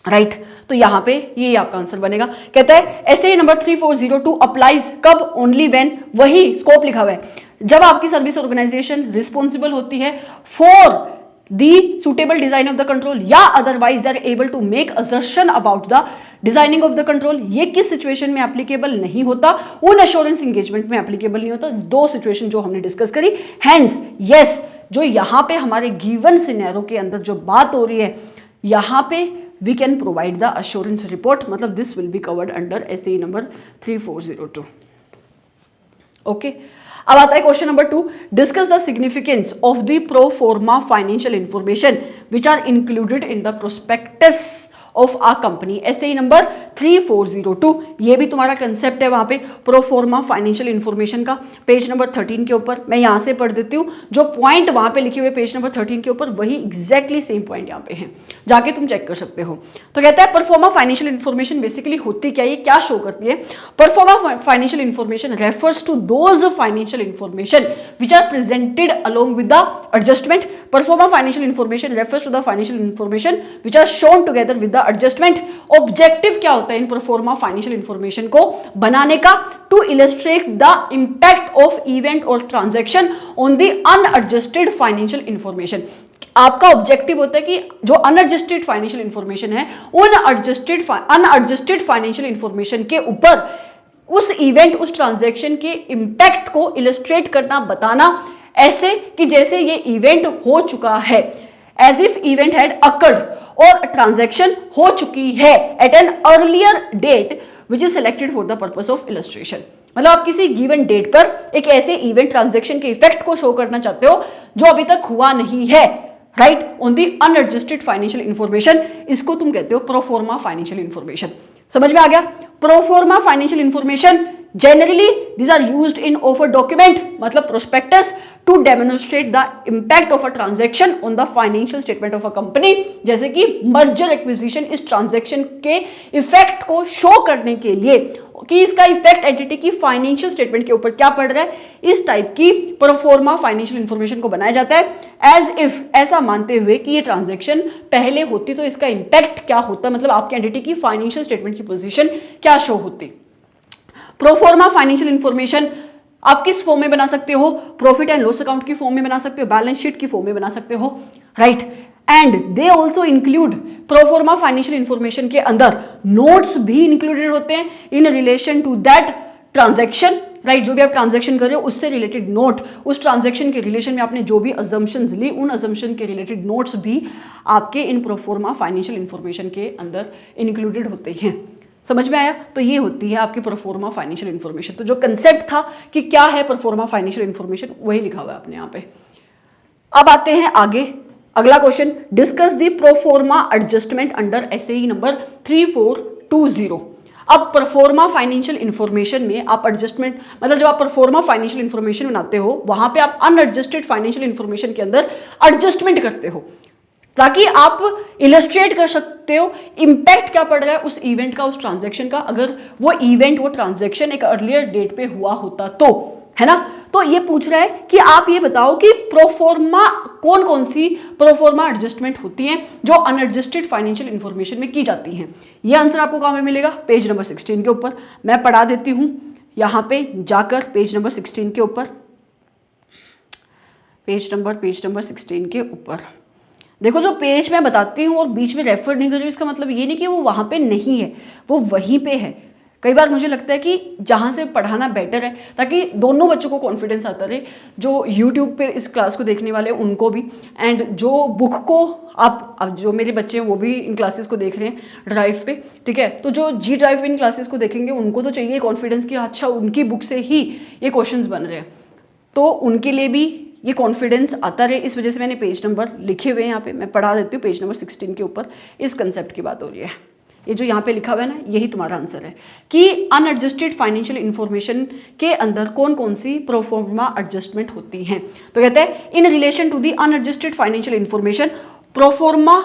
राइट। तो यहाँ पे ये आपका आंसर बनेगा। कहता है एसए नंबर 3402 अप्लाइज कब, ओनली व्हेन, वही स्कोप लिखा हुआ है जब आपकी सर्विस ऑर्गेनाइजेशन रिस्पॉन्सिबल होती है for the suitable design of the control या otherwise they are able to make assertion about the designing of the control। ये किस सिचुएशन में एप्लीकेबल नहीं होता, उन अश्योरेंस एंगेजमेंट में एप्लीकेबल नहीं होता। दो सिचुएशन जो हमने डिस्कस करी, हेंस यस जो यहाँ पे हमारे गिवन सिनेरियो के अंदर जो बात हो रही है यहाँ पे we can provide the assurance report, मतलब this will be covered under SA number 3402, okay. अब आता है question number 2, discuss the significance of the pro forma financial information which are included in the prospectus of a company. SA number 3402, ये भी तुम्हारा concept है वहां पे pro forma financial information का, पेज नंबर 13 के ऊपर। मैं यहां से पढ़ देती हूँ, जो पॉइंट वहां पे लिखे हुए पेज नंबर 13 के ऊपर वही एग्जैक्टली सेम पॉइंट यहाँ पे हैं, जाके तुम चेक कर सकते हो। तो कहता है परफॉर्मा फाइनेंशियल इंफॉर्मेशन बेसिकली होती क्या, ये क्या शो करती है। Proforma financial information refers to those financial information which are presented along with the adjustment. Proforma financial information refers to the financial information which are shown together with the adjustment. Objective क्या होता है इन pro forma financial information को बनाने का, to illustrate the impact of event or transaction on the unadjusted financial information. आपका objective होता है कि जो अनएडजस्टेड फाइनेंशियल इंफॉर्मेशन है उन अनएडजस्टेड फाइनेंशियल इंफॉर्मेशन के ऊपर उस इवेंट उस ट्रांजैक्शन के इंपैक्ट को इलस्ट्रेट करना, बताना, ऐसे कि जैसे ये इवेंट हो चुका है, as if event had occurred, और ट्रांजैक्शन हो चुकी है at an earlier date which is selected for the purpose of illustration. मतलब आप किसी गिवन डेट पर एक ऐसे इवेंट ट्रांजैक्शन के इफेक्ट को शो करना चाहते हो जो अभी तक हुआ नहीं है, right, on the unadjusted financial information. इसको तुम कहते हो प्रोफॉर्मा फाइनेंशियल इंफॉर्मेशन। समझ में आ गया। Proforma financial information generally these are used in offer document, मतलब prospectus, to demonstrate the impact of a transaction on the financial statement of a company। जैसे कि merger acquisition इस transaction के effect को शो करने के लिए कि इसका इफेक्ट एंटिटी की फाइनेंशियल स्टेटमेंट के ऊपर क्या पड़ रहा है, इस टाइप की प्रोफॉर्मा फाइनेंशियल इंफॉर्मेशन को बनाया जाता है एज इफ, ऐसा मानते हुए कि ये ट्रांजैक्शन पहले होती तो इसका इंपैक्ट क्या होता, मतलब आपके एंटिटी की फाइनेंशियल स्टेटमेंट की पोजीशन क्या शो होती। प्रोफॉर्मा फाइनेंशियल इंफॉर्मेशन आप किस फॉर्म में बना सकते हो, प्रॉफिट एंड लॉस अकाउंट की फॉर्म में बना सकते हो, बैलेंस शीट की फॉर्म में बना सकते हो, right. And they also include, proforma financial information के अंदर नोट्स भी इंक्लूडेड होते हैं in relation to that transaction, right. जो भी आप ट्रांजैक्शन कर रहे हो उससे रिलेटेड नोट, उस ट्रांजैक्शन के रिलेशन में आपने जो भी अजम्पशंस ली उन अजम्पशन के रिलेटेड नोट्स भी आपके इन प्रोफॉर्मा फाइनेंशियल इंफॉर्मेशन के अंदर इंक्लूडेड होते हैं। समझ में आया। तो ये होती है आपकी प्रोफॉर्मा फाइनेंशियल इंफॉर्मेशन। तो जो कंसेप्ट था कि क्या है प्रोफॉर्मा फाइनेंशियल इंफॉर्मेशन वही लिखा हुआ है आपने यहाँ पे। अब आते हैं आगे, अगला question, discuss the proforma adjustment under SAE number 3420। अब प्रोफॉर्मा फाइनेंशियल इंफॉर्मेशन में आप एडजस्टमेंट, मतलब जब आप प्रोफॉर्मा फाइनेंशियल इंफॉर्मेशन बनाते हो वहां पे आप अनएडजस्टेड फाइनेंशियल इंफॉर्मेशन के अंदर एडजस्टमेंट करते हो ताकि आप इलस्ट्रेट कर सकते हो इंपैक्ट क्या पड़ रहा है उस इवेंट का, उस ट्रांजैक्शन का, अगर वो इवेंट वो ट्रांजैक्शन एक अर्लियर डेट पे हुआ होता तो, है ना। तो ये पूछ रहा है कि आप ये बताओ कि प्रोफॉर्मा कौन कौन सी प्रोफॉर्मा एडजस्टमेंट होती हैं जो अनएडजस्टेड फाइनेंशियल इंफॉर्मेशन में की जाती हैं। ये आंसर आपको कहाँ पे मिलेगा, पेज नंबर 16 के ऊपर। मैं पढ़ा देती हूँ यहाँ पे जाकर, पेज नंबर 16 के ऊपर, पेज नंबर 16 के ऊपर देखो। जो पेज मैं बताती हूँ और बीच में रेफर नहीं कर रही हूँ, इसका मतलब ये नहीं कि वो वहाँ पे नहीं है, वो वहीं पे है। कई बार मुझे लगता है कि जहाँ से पढ़ाना बेटर है ताकि दोनों बच्चों को कॉन्फिडेंस आता रहे, जो यूट्यूब पे इस क्लास को देखने वाले हैं उनको भी, एंड जो बुक को आप, अब जो मेरे बच्चे हैं वो भी इन क्लासेस को देख रहे हैं ड्राइव पे, ठीक है। तो जो जी ड्राइव इन क्लासेस को देखेंगे उनको तो चाहिए कॉन्फिडेंस कि अच्छा उनकी बुक से ही ये क्वेश्चंस बन रहे हैं, तो उनके लिए भी ये कॉन्फिडेंस आता रहे। इस वजह से मैंने पेज नंबर लिखे हुए हैं यहाँ पे, मैं पढ़ा देती हूँ। पेज नंबर 16 के ऊपर इस कंसेप्ट की बात हो रही है। ये जो यहाँ पे लिखा हुआ है ना, यही तुम्हारा आंसर है कि अनएडजस्टेड फाइनेंशियल इंफॉर्मेशन के अंदर कौन कौन सी प्रोफॉर्मा एडजस्टमेंट होती हैं। तो कहते हैं in relation to the unadjusted financial information proforma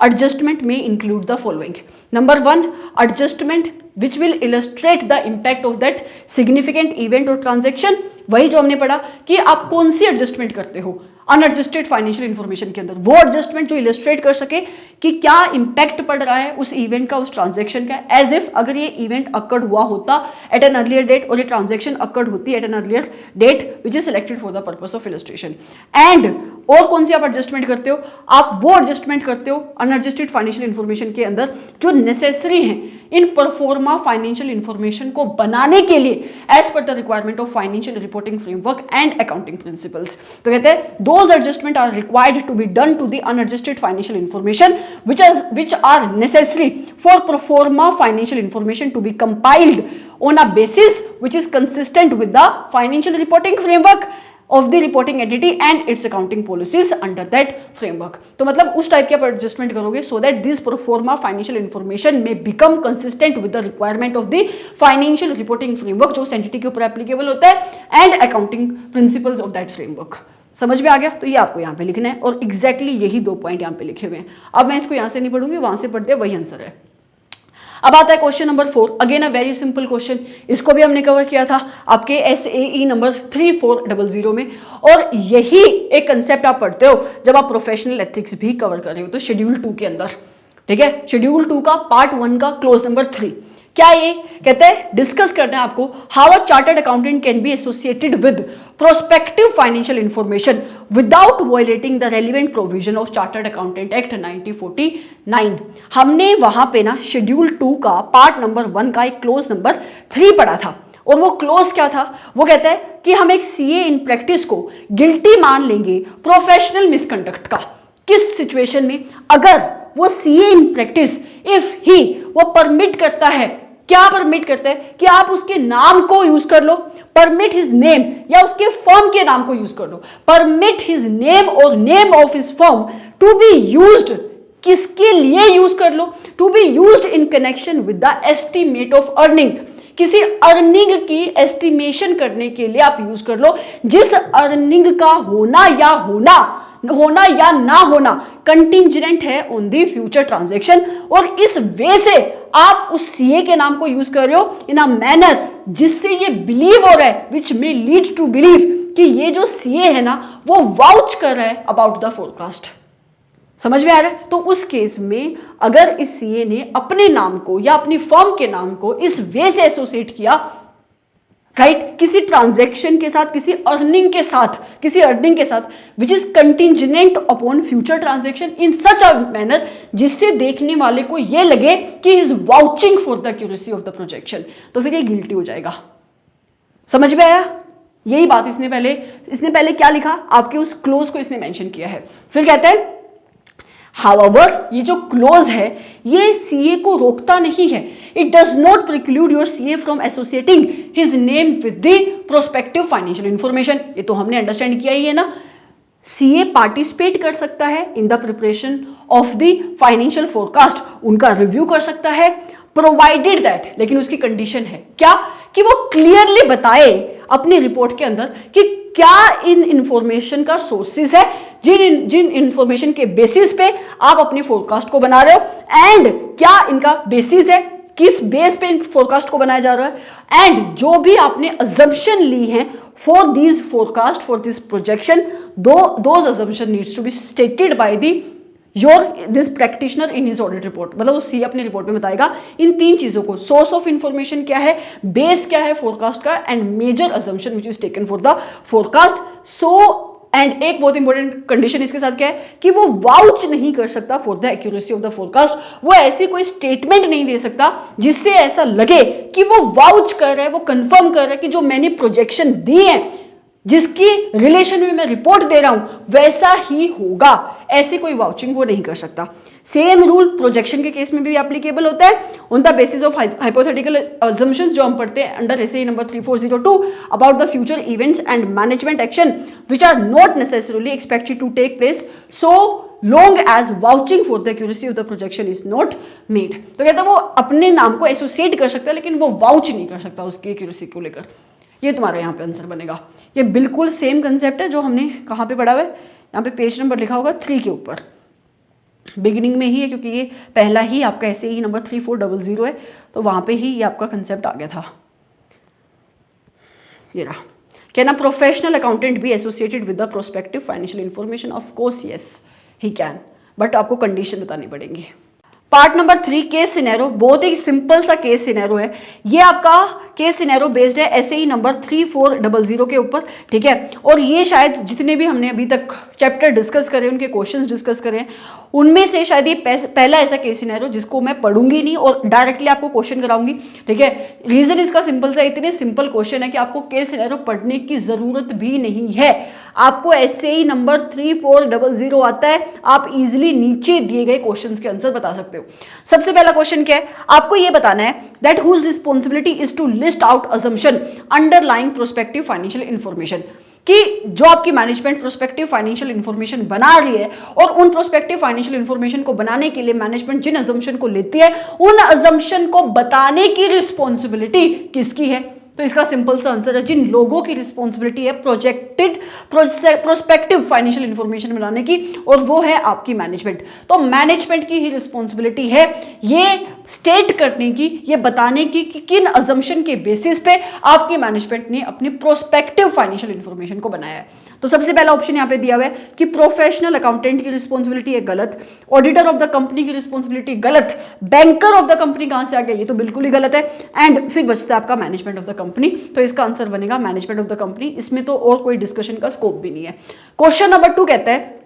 adjustment may include the following. Number 1, adjustment which will illustrate the impact of that significant event or transaction। वही जो हमने पढ़ा कि आप कौन सी एडजस्टमेंट करते हो अनएडजस्टेड फाइनेंशियल इंफॉर्मेशन के अंदर, वो एडजस्टमेंट जो इलस्ट्रेट कर सके कि क्या इंपैक्ट पड़ रहा है उस इवेंट का, उस ट्रांजैक्शन का, एज इफ अगर ये इवेंट अकर्ड हुआ होता एट एन अर्लियर डेट और ये ट्रांजैक्शन अकर्ड होती at an earlier date which is selected for the purpose of illustration. And और कौन सी आप एडजस्टमेंट करते हो, आप वो एडजस्टमेंट करते हो अनएडजस्टेड फाइनेंशियल इंफॉर्मेशन के अंदर जो नेसेसरी हैं इन परफॉर्मा फाइनेंशियल इंफॉर्मेशन को बनाने के लिए as per the requirement of financial report reporting framework and accounting principles. तो कहते हैं those adjustment are required to be done to the unadjusted financial information which are necessary for pro forma financial information to be compiled on a basis which is consistent with the financial reporting framework of the reporting entity and its accounting policies under that framework। तो मतलब उस type के आप adjustment करोगे so that this pro forma financial information may become consistent with the requirement of the financial reporting framework जो उस entity के ऊपर applicable होता है and accounting principles of that framework। समझ में आ गया? तो ये आपको यहाँ पे लिखना है और एग्जैक्टली यही 2 पॉइंट यहाँ पे लिखे हुए हैं। अब मैं इसको यहाँ से नहीं पढ़ूंगी, वहां से पढ़ते वही आंसर है। अब आता है question number 4, again a very simple question. इसको भी हमने कवर किया था आपके SAE नंबर 3400 में, और यही एक कंसेप्ट आप पढ़ते हो जब आप प्रोफेशनल एथिक्स भी कवर कर रहे हो तो शेड्यूल 2 के अंदर, ठीक है, शेड्यूल 2 का पार्ट 1 का क्लोज नंबर 3। क्या ये कहते हैं? डिस्कस करना है आपको how a chartered accountant can be associated with prospective financial information without violating the relevant provision of chartered accountant act 1949। हमने वहां पे ना शेड्यूल 2 का पार्ट नंबर 1 का एक क्लोज नंबर 3 पढ़ा था, और वो क्लोज क्या था? वो कहता है कि हम एक CA इन प्रैक्टिस को गिल्टी मान लेंगे प्रोफेशनल मिसकंडक्ट का। किस सिचुएशन में? अगर वो CA in practice if he वो परमिट करता है, क्या परमिट करता है कि आप उसके नाम को यूज कर लो, परमिट हिज नेम, या उसके फर्म के नाम को यूज कर लो, permit his name or name of his firm to be used, किसके लिए यूज कर लो? To be used in connection with the estimate of earning, किसी अर्निंग की एस्टिमेशन करने के लिए आप यूज कर लो, जिस अर्निंग का होना या ना होना कंटिंजेंट है ऑन दी फ्यूचर ट्रांजैक्शन, और इस वे से आप उस CA के नाम को यूज कर रहे हो इन अ मैनर जिससे ये बिलीव हो रहा है, विच मे लीड टू बिलीव कि ये जो CA है ना वो वाउच कर रहा है अबाउट द फोरकास्ट। समझ में आ रहा है? तो उस केस में अगर इस CA ने अपने नाम को या अपनी फर्म के नाम को इस वे से एसोसिएट किया, राइट, किसी ट्रांजैक्शन के साथ, किसी अर्निंग के साथ which is contingent upon future transaction in such a manner जिससे देखने वाले को यह लगे कि is vouching for the accuracy of the projection, तो फिर ये गिल्टी हो जाएगा। समझ में आया? यही बात इसने पहले क्या लिखा? आपके उस क्लोज को इसने मेंशन किया है। फिर कहते हैं However, ये जो क्लोज है ये CA को रोकता नहीं है। It does not preclude your CA from associating his name with the prospective financial information। ये तो हमने अंडरस्टैंड किया ही है ना। CA पार्टिसिपेट कर सकता है in the preparation of the financial forecast, उनका रिव्यू कर सकता है, प्रोवाइडेड दैट, लेकिन उसकी कंडीशन है क्या? कि वो क्लियरली बताए अपनी रिपोर्ट के अंदर कि क्या इन इंफॉर्मेशन का सोर्सेज है, जिन इंफॉर्मेशन के बेसिस पे आप अपनी फोरकास्ट को बना रहे हो, एंड क्या इनका बेसिस है, किस बेस पे इन फोरकास्ट को बनाया जा रहा है, एंड जो भी आपने अजम्पशन ली हैं for this forecast, for this projection, those assumption needs to be stated by this practitioner in his audit report. मतलब वो CA अपनी रिपोर्ट में बताएगा इन 3 चीजों को, सोर्स ऑफ इंफॉर्मेशन क्या है, बेस क्या है फोरकास्ट का, and major assumption which is taken for the forecast. And एक बहुत इंपॉर्टेंट कंडीशन इसके साथ क्या है कि वो वाउच नहीं कर सकता for the accuracy of the forecast. वो ऐसी कोई स्टेटमेंट नहीं दे सकता जिससे ऐसा लगे कि वो वाउच कर रहा है, वो कंफर्म कर रहा है कि जो मैंने प्रोजेक्शन दी है, जिसकी रिलेशन में मैं रिपोर्ट दे रहा हूं वैसा ही होगा, ऐसे कोई वाउचिंग वो नहीं कर सकता। सेम रूल प्रोजेक्शन के केस में भी एप्लीकेबल होता है on the basis of hypothetical assumptions जो हम पढ़ते हैं under SAE number 3402 about the future events and management action which are not necessarily expected to take place so long as vouching for the accuracy of the projection is not made. तो कहता है वो अपने नाम को associate कर सकता है लेकिन वो वाउच नहीं कर सकता उसकी एक्यूरेसी को लेकर। ये तुम्हारा यहाँ पे आंसर बनेगा। ये बिल्कुल सेम कंसेप्ट है जो हमने कहाँ पे पढ़ा हुआ है, यहाँ पे पेज नंबर लिखा होगा 3 के ऊपर, बिगिनिंग में ही है क्योंकि ये पहला ही आपका SAE नंबर 3400 है, तो वहाँ पे ही ये आपका कंसेप्ट आ गया था। ये रहा, can a professional accountant be associated with the prospective financial information? Of course yes he can, but आपको कंडीशन बतानी पड़ेगी। पार्ट नंबर 3 केस सिनेरो, बहुत ही सिंपल सा केस सिनेरो है। ये आपका केस सिनेरो बेस्ड है एसएई नंबर 3400 के ऊपर, ठीक है। और ये शायद जितने भी हमने अभी तक चैप्टर डिस्कस करे, उनके क्वेश्चंस डिस्कस करे, उनमें से शायद ये पहला ऐसा केस सिनेरो जिसको मैं पढ़ूंगी नहीं और डायरेक्टली आपको क्वेश्चन कराऊंगी, ठीक है। रीजन इसका सिंपल सा, इतने सिंपल क्वेश्चन है कि आपको केस सिनेरो पढ़ने की जरूरत भी नहीं है। आपको एसएई नंबर 3400 आता है, आप इजिली नीचे दिए गए क्वेश्चंस के आंसर बता सकते हो। सबसे पहला क्वेश्चन क्या है, आपको यह बताना है that whose responsibility is to list out assumption underlying prospective financial information, कि जो आपकी मैनेजमेंट प्रोस्पेक्टिव फाइनेंशियल इंफॉर्मेशन बना रही है और उन प्रोस्पेक्टिव फाइनेंशियल इंफॉर्मेशन को बनाने के लिए मैनेजमेंट जिन अजम्पशन को लेती है, उन अजम्पशन को बताने की रिस्पॉन्सिबिलिटी किसकी है। तो इसका सिंपल सा आंसर है जिन लोगों की रिस्पॉन्सिबिलिटी है प्रोस्पेक्टिव फाइनेंशियल इंफॉर्मेशन बनाने की, और वो है आपकी मैनेजमेंट। तो मैनेजमेंट की ही रिस्पॉन्सिबिलिटी है ये स्टेट करने की, ये बताने की कि किन अजम्पशन के बेसिस पे आपकी मैनेजमेंट ने अपनी प्रोस्पेक्टिव फाइनेंशियल इंफॉर्मेशन को बनाया है। तो सबसे पहला ऑप्शन यहां पे दिया हुआ है कि प्रोफेशनल अकाउंटेंट की रिस्पॉन्सिबिलिटी है, गलत। ऑडिटर ऑफ द कंपनी की रिस्पॉन्सिबिलिटी गलत। बैंकर ऑफ द कंपनी कहां से आ गया, ये तो बिल्कुल ही गलत है। एंड फिर बचता है आपका मैनेजमेंट ऑफ द कंपनी, तो इसका आंसर बनेगा मैनेजमेंट ऑफ द कंपनी। इसमें तो और कोई डिस्कशन का स्कोप भी नहीं है। क्वेश्चन नंबर 2 कहता है,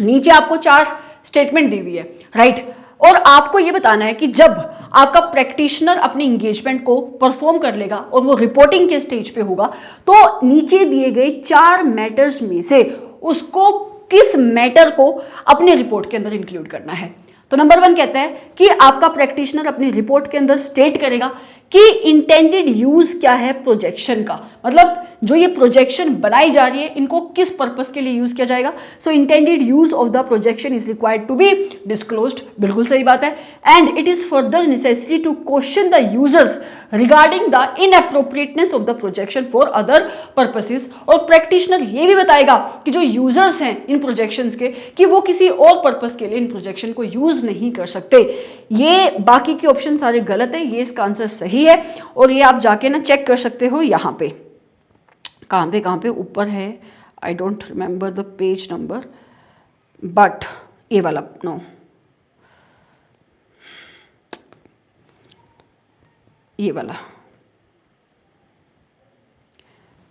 नीचे आपको 4 स्टेटमेंट दी हुई है, राइट, और आपको यह बताना है कि जब आपका प्रैक्टिशनर अपनी एंगेजमेंट को परफॉर्म कर लेगा और वो रिपोर्टिंग के स्टेज पे होगा, तो नीचे दिए गए 4 मैटर्स में से उसको किस मैटर को अपनी रिपोर्ट के अंदर इंक्लूड करना है। तो नंबर 1 कहता है कि आपका प्रैक्टिशनर अपनी रिपोर्ट के अंदर स्टेट करेगा कि इंटेंडेड यूज क्या है प्रोजेक्शन का, मतलब जो ये प्रोजेक्शन बनाई जा रही है इनको किस पर्पस के लिए यूज किया जाएगा। So intended use of the projection is required to be disclosed, बिल्कुल सही बात है। And it is further necessary to question the users regarding the inappropriateness of the projection for other purposes. और practitioner ये भी बताएगा कि जो यूजर्स हैं इन प्रोजेक्शंस के, कि वो किसी और पर्पस के लिए इन प्रोजेक्शन को यूज नहीं कर सकते। ये बाकी के ऑप्शन सारे गलत है, ये इसका आंसर सही है। और ये आप जाके ना चेक कर सकते हो, यहाँ पे कहाँ पे ऊपर है, I don't remember the page number, but ये वाला नो, ये वाला,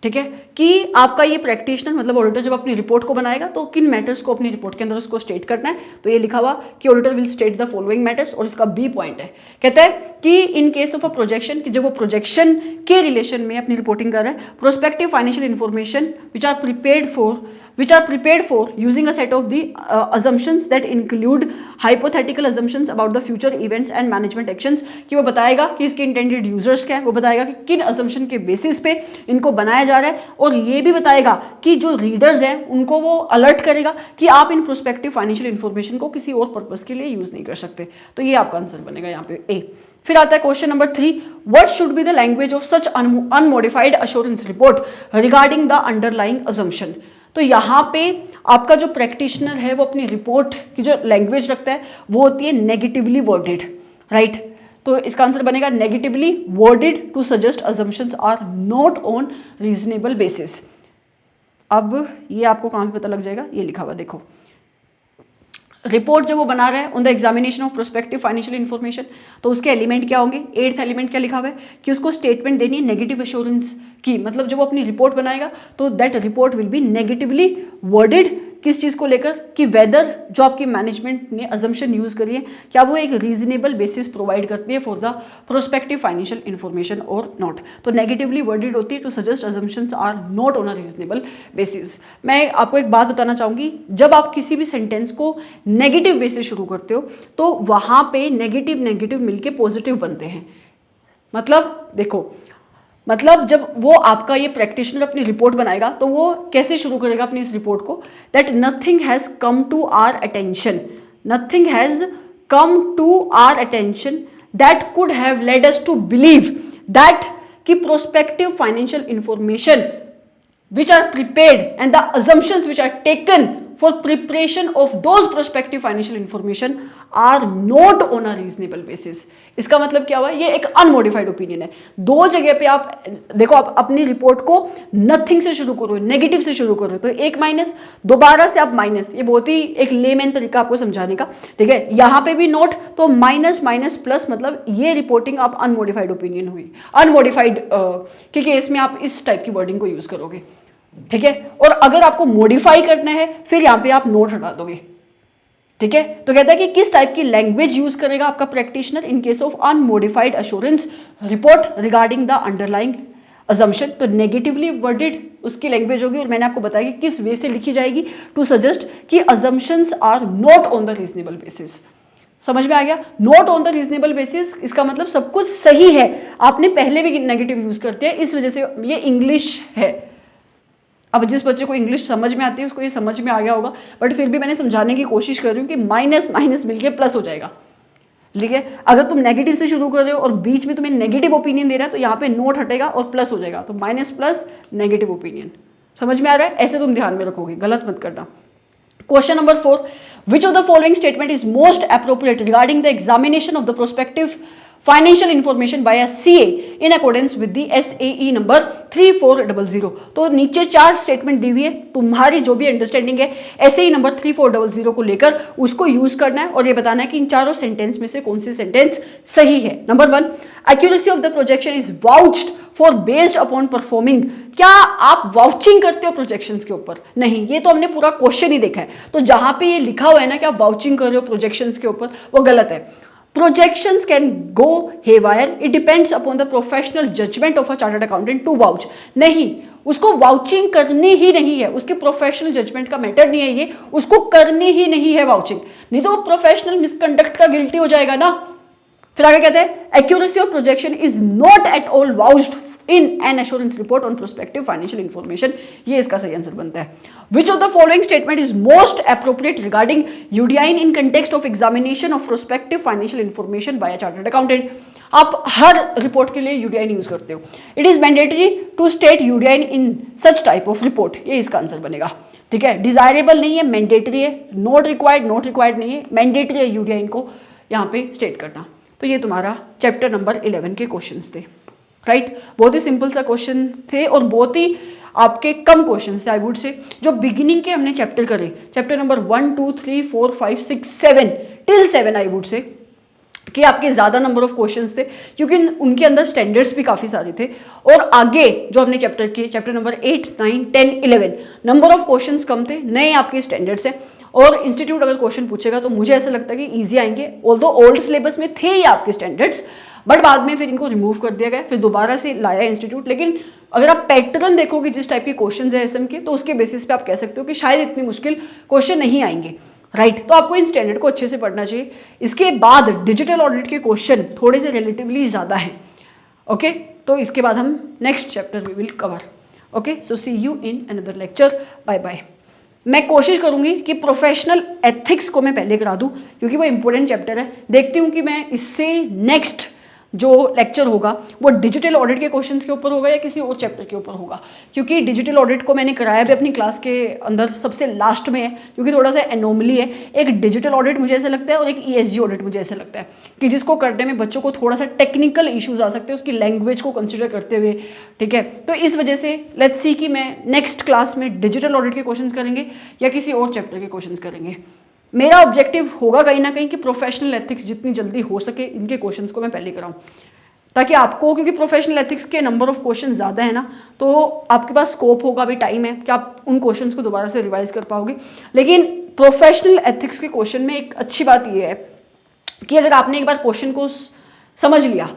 ठीक है, कि आपका ये प्रैक्टिशनर मतलब ऑडिटर जब अपनी रिपोर्ट को बनाएगा तो किन मैटर्स को अपनी रिपोर्ट के अंदर उसको स्टेट करना है। तो ये लिखा हुआ कि auditor will state the following matters, और इसका बी पॉइंट है, कहता है कि in case of a projection, कि जब वो प्रोजेक्शन के रिलेशन में अपनी रिपोर्टिंग कर रहा है, prospective financial information which are prepared for using a set of the assumptions that include hypothetical assumptions about the future events and management actions, कि वो बताएगा कि इसके इंटेंडेड यूजर्स क्या है, वो बताएगा कि किन assumption के बेसिस पे इनको बनाया जा रहा है, और ये भी बताएगा कि जो रीडर्स हैं उनको वो अलर्ट करेगा कि आप इन प्रोस्पेक्टिव फाइनेंशियल इंफॉर्मेशन को किसी और पर्पस के लिए यूज नहीं कर सकते। तो ये आपका आंसर बनेगा यहाँ पे ए। फिर आता है question number 3, what should be the language of such unmodified assurance report regarding the underlying assumption. तो यहाँ पे आपका जो प्रैक्टिशनर है वो अपनी रिपोर्ट की जो लैंग्वेज रखता है वो होती है नेगेटिवली वर्डेड, राइट। तो इसका आंसर बनेगा negatively worded to suggest assumptions are not on reasonable basis. अब ये आपको कहाँ पे पता लग जाएगा, ये लिखा हुआ देखो, रिपोर्ट जब वो बना रहा है on the examination of prospective financial information, तो उसके एलिमेंट क्या होंगे। 8th एलिमेंट क्या लिखा हुआ है कि उसको स्टेटमेंट देनी है नेगेटिव एश्योरेंस की, मतलब जब वो अपनी रिपोर्ट बनाएगा तो that report will be negatively worded, किस चीज़ को लेकर, कि वेदर जो आपकी मैनेजमेंट ने अजम्पशन यूज करी है क्या वो एक रीजनेबल बेसिस प्रोवाइड करती है for the prospective financial information और नॉट। तो नेगेटिवली वर्डेड होती है to suggest assumptions are not on a reasonable basis. मैं आपको एक बात बताना चाहूँगी, जब आप किसी भी सेंटेंस को नेगेटिव वे से शुरू करते हो तो वहाँ पे नेगेटिव मिलके पॉजिटिव बनते हैं। मतलब देखो, मतलब जब वो आपका ये प्रैक्टिशनर अपनी रिपोर्ट बनाएगा तो वो कैसे शुरू करेगा अपनी इस रिपोर्ट को, that nothing has come to our attention, nothing has come to our attention that could have led us to believe that कि prospective financial information which are prepared and the assumptions which are taken for preparation of those prospective financial information are not on a reasonable basis। इसका मतलब क्या हुआ, ये एक unmodified opinion है। दो जगह पे आप देखो, आप अपनी रिपोर्ट को नथिंग से शुरू करो, नेगेटिव से शुरू करो, तो एक माइनस, दोबारा से आप माइनस, ये बहुत ही एक लेमैन तरीका आपको समझाने का, ठीक है। यहाँ पे भी नोट, तो माइनस माइनस प्लस, मतलब ये रिपोर्टिंग आप अनमोडिफाइड ओपिनियन हुई, अनमोडिफाइड के केस में आप इस टाइप की वर्डिंग को यूज करोगे, ठीक है। और अगर आपको मॉडिफाई करना है फिर यहां पे आप नोट हटा दोगे, ठीक है। तो कहता है कि किस टाइप की लैंग्वेज यूज करेगा आपका practitioner in case of unmodified assurance report regarding the underlying assumption. तो नेगेटिवली वर्डेड उसकी लैंग्वेज होगी, और मैंने आपको बताया कि किस वे से लिखी जाएगी, टू सजेस्ट कि assumptions are not on the reasonable basis. समझ में आ गया, not on the reasonable basis, इसका मतलब सब कुछ सही है, आपने पहले भी नेगेटिव यूज करते हैं, इस वजह से ये इंग्लिश है। अब जिस बच्चे को इंग्लिश समझ में आती है उसको ये समझ में आ गया होगा, बट फिर भी मैंने समझाने की कोशिश कर रही हूँ कि माइनस माइनस मिलके प्लस हो जाएगा, ठीक है। अगर तुम नेगेटिव से शुरू कर रहे हो और बीच में तुम्हें नेगेटिव ओपिनियन दे रहा है तो यहाँ पे नोट हटेगा और प्लस हो जाएगा, तो माइनस प्लस नेगेटिव ओपिनियन। समझ में आ रहा है, ऐसे तुम ध्यान में रखोगे, गलत मत करना। Question number 4, which of the following statement is most appropriate regarding the examination of the prospective financial information by a CA in accordance with the SAE number 3400। तो नीचे 4 स्टेटमेंट दी हुई है, तुम्हारी जो भी अंडरस्टैंडिंग है SAE नंबर 3400 को लेकर उसको यूज करना है और ये बताना है कि इन चारों सेंटेंस में से कौन सी सेंटेंस सही है। Number 1, accuracy of the projection is vouched for based upon performing. क्या आप वाउचिंग करते हो प्रोजेक्शंस के ऊपर? नहीं, ये तो हमने पूरा क्वेश्चन ही देखा है, तो जहां पे ये लिखा हुआ है ना कि आप वाउचिंग कर रहे हो प्रोजेक्शंस के ऊपर, वो गलत है। Projections can go haywire. It depends upon the professional judgment of a chartered accountant to vouch। नहीं, उसको वाउचिंग करनी ही नहीं है, उसके प्रोफेशनल जजमेंट का मैटर नहीं है ये, उसको करनी ही नहीं है वाउचिंग, नहीं तो वो प्रोफेशनल मिसकंडक्ट का गिल्टी हो जाएगा ना। फिर आगे कहते हैं accuracy of projection is not at all vouched in an assurance report on prospective financial information। ये इसका सही आंसर बनता है। Which of the following statement is most appropriate regarding UDIN in context of examination of prospective financial information by a chartered accountant। आप हर report के लिए UDIN use करते हो। It is mandatory to state UDIN in such type of report। ये इसका answer बनेगा, ठीक है। डिजायरेबल नहीं है, मैंडेटरी है, नॉट रिक्वायर्ड नहीं है, मैंडेटरी है UDIN को यहाँ पे स्टेट करना। तो ये तुम्हारा चैप्टर नंबर 11 के क्वेश्चंस थे, राइट। बहुत ही सिंपल सा क्वेश्चन थे और बहुत ही आपके कम क्वेश्चन थे, आई वुड से, जो बिगिनिंग के हमने चैप्टर करे, chapter number 1 2 3 4 5 6 7 till 7 I would say, कि आपके ज़्यादा नंबर ऑफ क्वेश्चंस थे क्योंकि उनके अंदर स्टैंडर्ड्स भी काफ़ी सारे थे। और आगे जो हमने चैप्टर किए, chapter number 8 9 10 11, number of questions कम थे, नए आपके स्टैंडर्ड्स हैं। और इंस्टीट्यूट अगर क्वेश्चन पूछेगा तो मुझे ऐसा लगता है कि ईजी आएंगे, ऑल्दो ओल्ड सिलेबस में थे ही आपके स्टैंडर्ड्स, बट बाद में फिर इनको रिमूव कर दिया गया, फिर दोबारा से लाया इंस्टीट्यूट। लेकिन अगर आप पैटर्न देखोगे जिस टाइप के क्वेश्चन है एसएम के, तो उसके बेसिस पे आप कह सकते हो कि शायद इतनी मुश्किल क्वेश्चन नहीं आएंगे, राइट। तो आपको इन स्टैंडर्ड को अच्छे से पढ़ना चाहिए। इसके बाद डिजिटल ऑडिट के क्वेश्चन थोड़े से रिलेटिवली ज़्यादा हैं, ओके। तो इसके बाद हम next chapter we will cover, okay. So see you in another lecture, bye bye. मैं कोशिश करूंगी कि प्रोफेशनल एथिक्स को मैं पहले करा दूं क्योंकि वो इंपॉर्टेंट चैप्टर है। देखती हूँ कि मैं इससे नेक्स्ट जो लेक्चर होगा वो डिजिटल ऑडिट के क्वेश्चंस के ऊपर होगा या किसी और चैप्टर के ऊपर होगा, क्योंकि डिजिटल ऑडिट को मैंने कराया भी अपनी क्लास के अंदर सबसे लास्ट में है, क्योंकि थोड़ा सा एनोमली है। एक डिजिटल ऑडिट मुझे ऐसा लगता है और एक ESG ऑडिट मुझे ऐसा लगता है कि जिसको करने में बच्चों को थोड़ा सा टेक्निकल इश्यूज आ सकते हैं उसकी लैंग्वेज को कंसिडर करते हुए, ठीक है। तो इस वजह से लेट्स सी कि मैं नेक्स्ट क्लास में डिजिटल ऑडिट के क्वेश्चन करेंगे या किसी और चैप्टर के क्वेश्चन करेंगे। मेरा ऑब्जेक्टिव होगा कहीं ना कहीं कि प्रोफेशनल एथिक्स जितनी जल्दी हो सके इनके क्वेश्चंस को मैं पहले कराऊं, ताकि आपको, क्योंकि प्रोफेशनल एथिक्स के नंबर ऑफ क्वेश्चन ज़्यादा है ना, तो आपके पास स्कोप होगा, भी टाइम है कि आप उन क्वेश्चंस को दोबारा से रिवाइज कर पाओगे। लेकिन प्रोफेशनल एथिक्स के क्वेश्चन में एक अच्छी बात यह है कि अगर आपने एक बार क्वेश्चन को समझ लिया,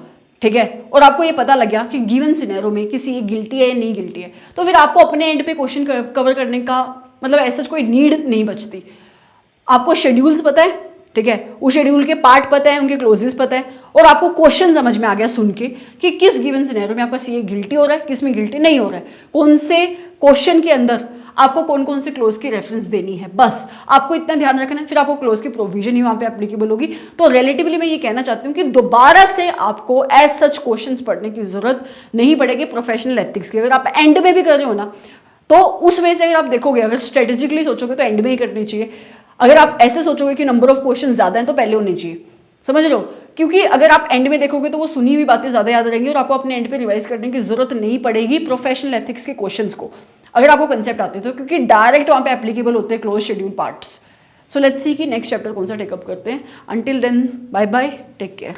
ठीक है, और आपको ये पता लग गया कि गिवन सिनेरियो में किसी गिल्टी है या नहीं गिल्टी है, तो फिर आपको अपने एंड पे क्वेश्चन कवर करने का मतलब ऐसा कोई नीड नहीं बचती। आपको शेड्यूल्स पता है, ठीक है, उस शेड्यूल के पार्ट पता है, उनके क्लोजेस पता है, और आपको क्वेश्चन समझ में आ गया सुन के कि किस गिवन सिनेरियो में आपका सीए गिल्टी हो रहा है, किस में गिल्टी नहीं हो रहा है, कौन से क्वेश्चन के अंदर आपको कौन कौन से क्लोज की रेफरेंस देनी है, बस आपको इतना ध्यान रखना है। फिर आपको क्लोज की प्रोविजन ही वहां पे एप्लीकेबल होगी। तो रिलेटिवली मैं ये कहना चाहती हूँ कि दोबारा से आपको एज सच क्वेश्चंस पढ़ने की जरूरत नहीं पड़ेगी प्रोफेशनल एथिक्स की। अगर आप एंड में भी कर रहे हो ना, तो उस वे से अगर आप देखोगे, अगर स्ट्रेटेजिकली सोचोगे तो एंड में ही करनी चाहिए। अगर आप ऐसे सोचोगे कि नंबर ऑफ क्वेश्चन ज्यादा हैं तो पहले होने चाहिए, समझ लो। क्योंकि अगर आप एंड में देखोगे तो वो सुनी हुई बातें ज्यादा याद रहेंगी और आपको अपने एंड पे रिवाइज करने की जरूरत नहीं पड़ेगी प्रोफेशनल एथिक्स के क्वेश्चंस को, अगर आपको कंसेप्ट आते तो, क्योंकि डायरेक्ट वहां पे एप्लीकेबल होते हैं close schedule parts. So let's see कि नेक्स्ट चैप्टर कौन सा टेकअप करते हैं। Until then bye bye, take care.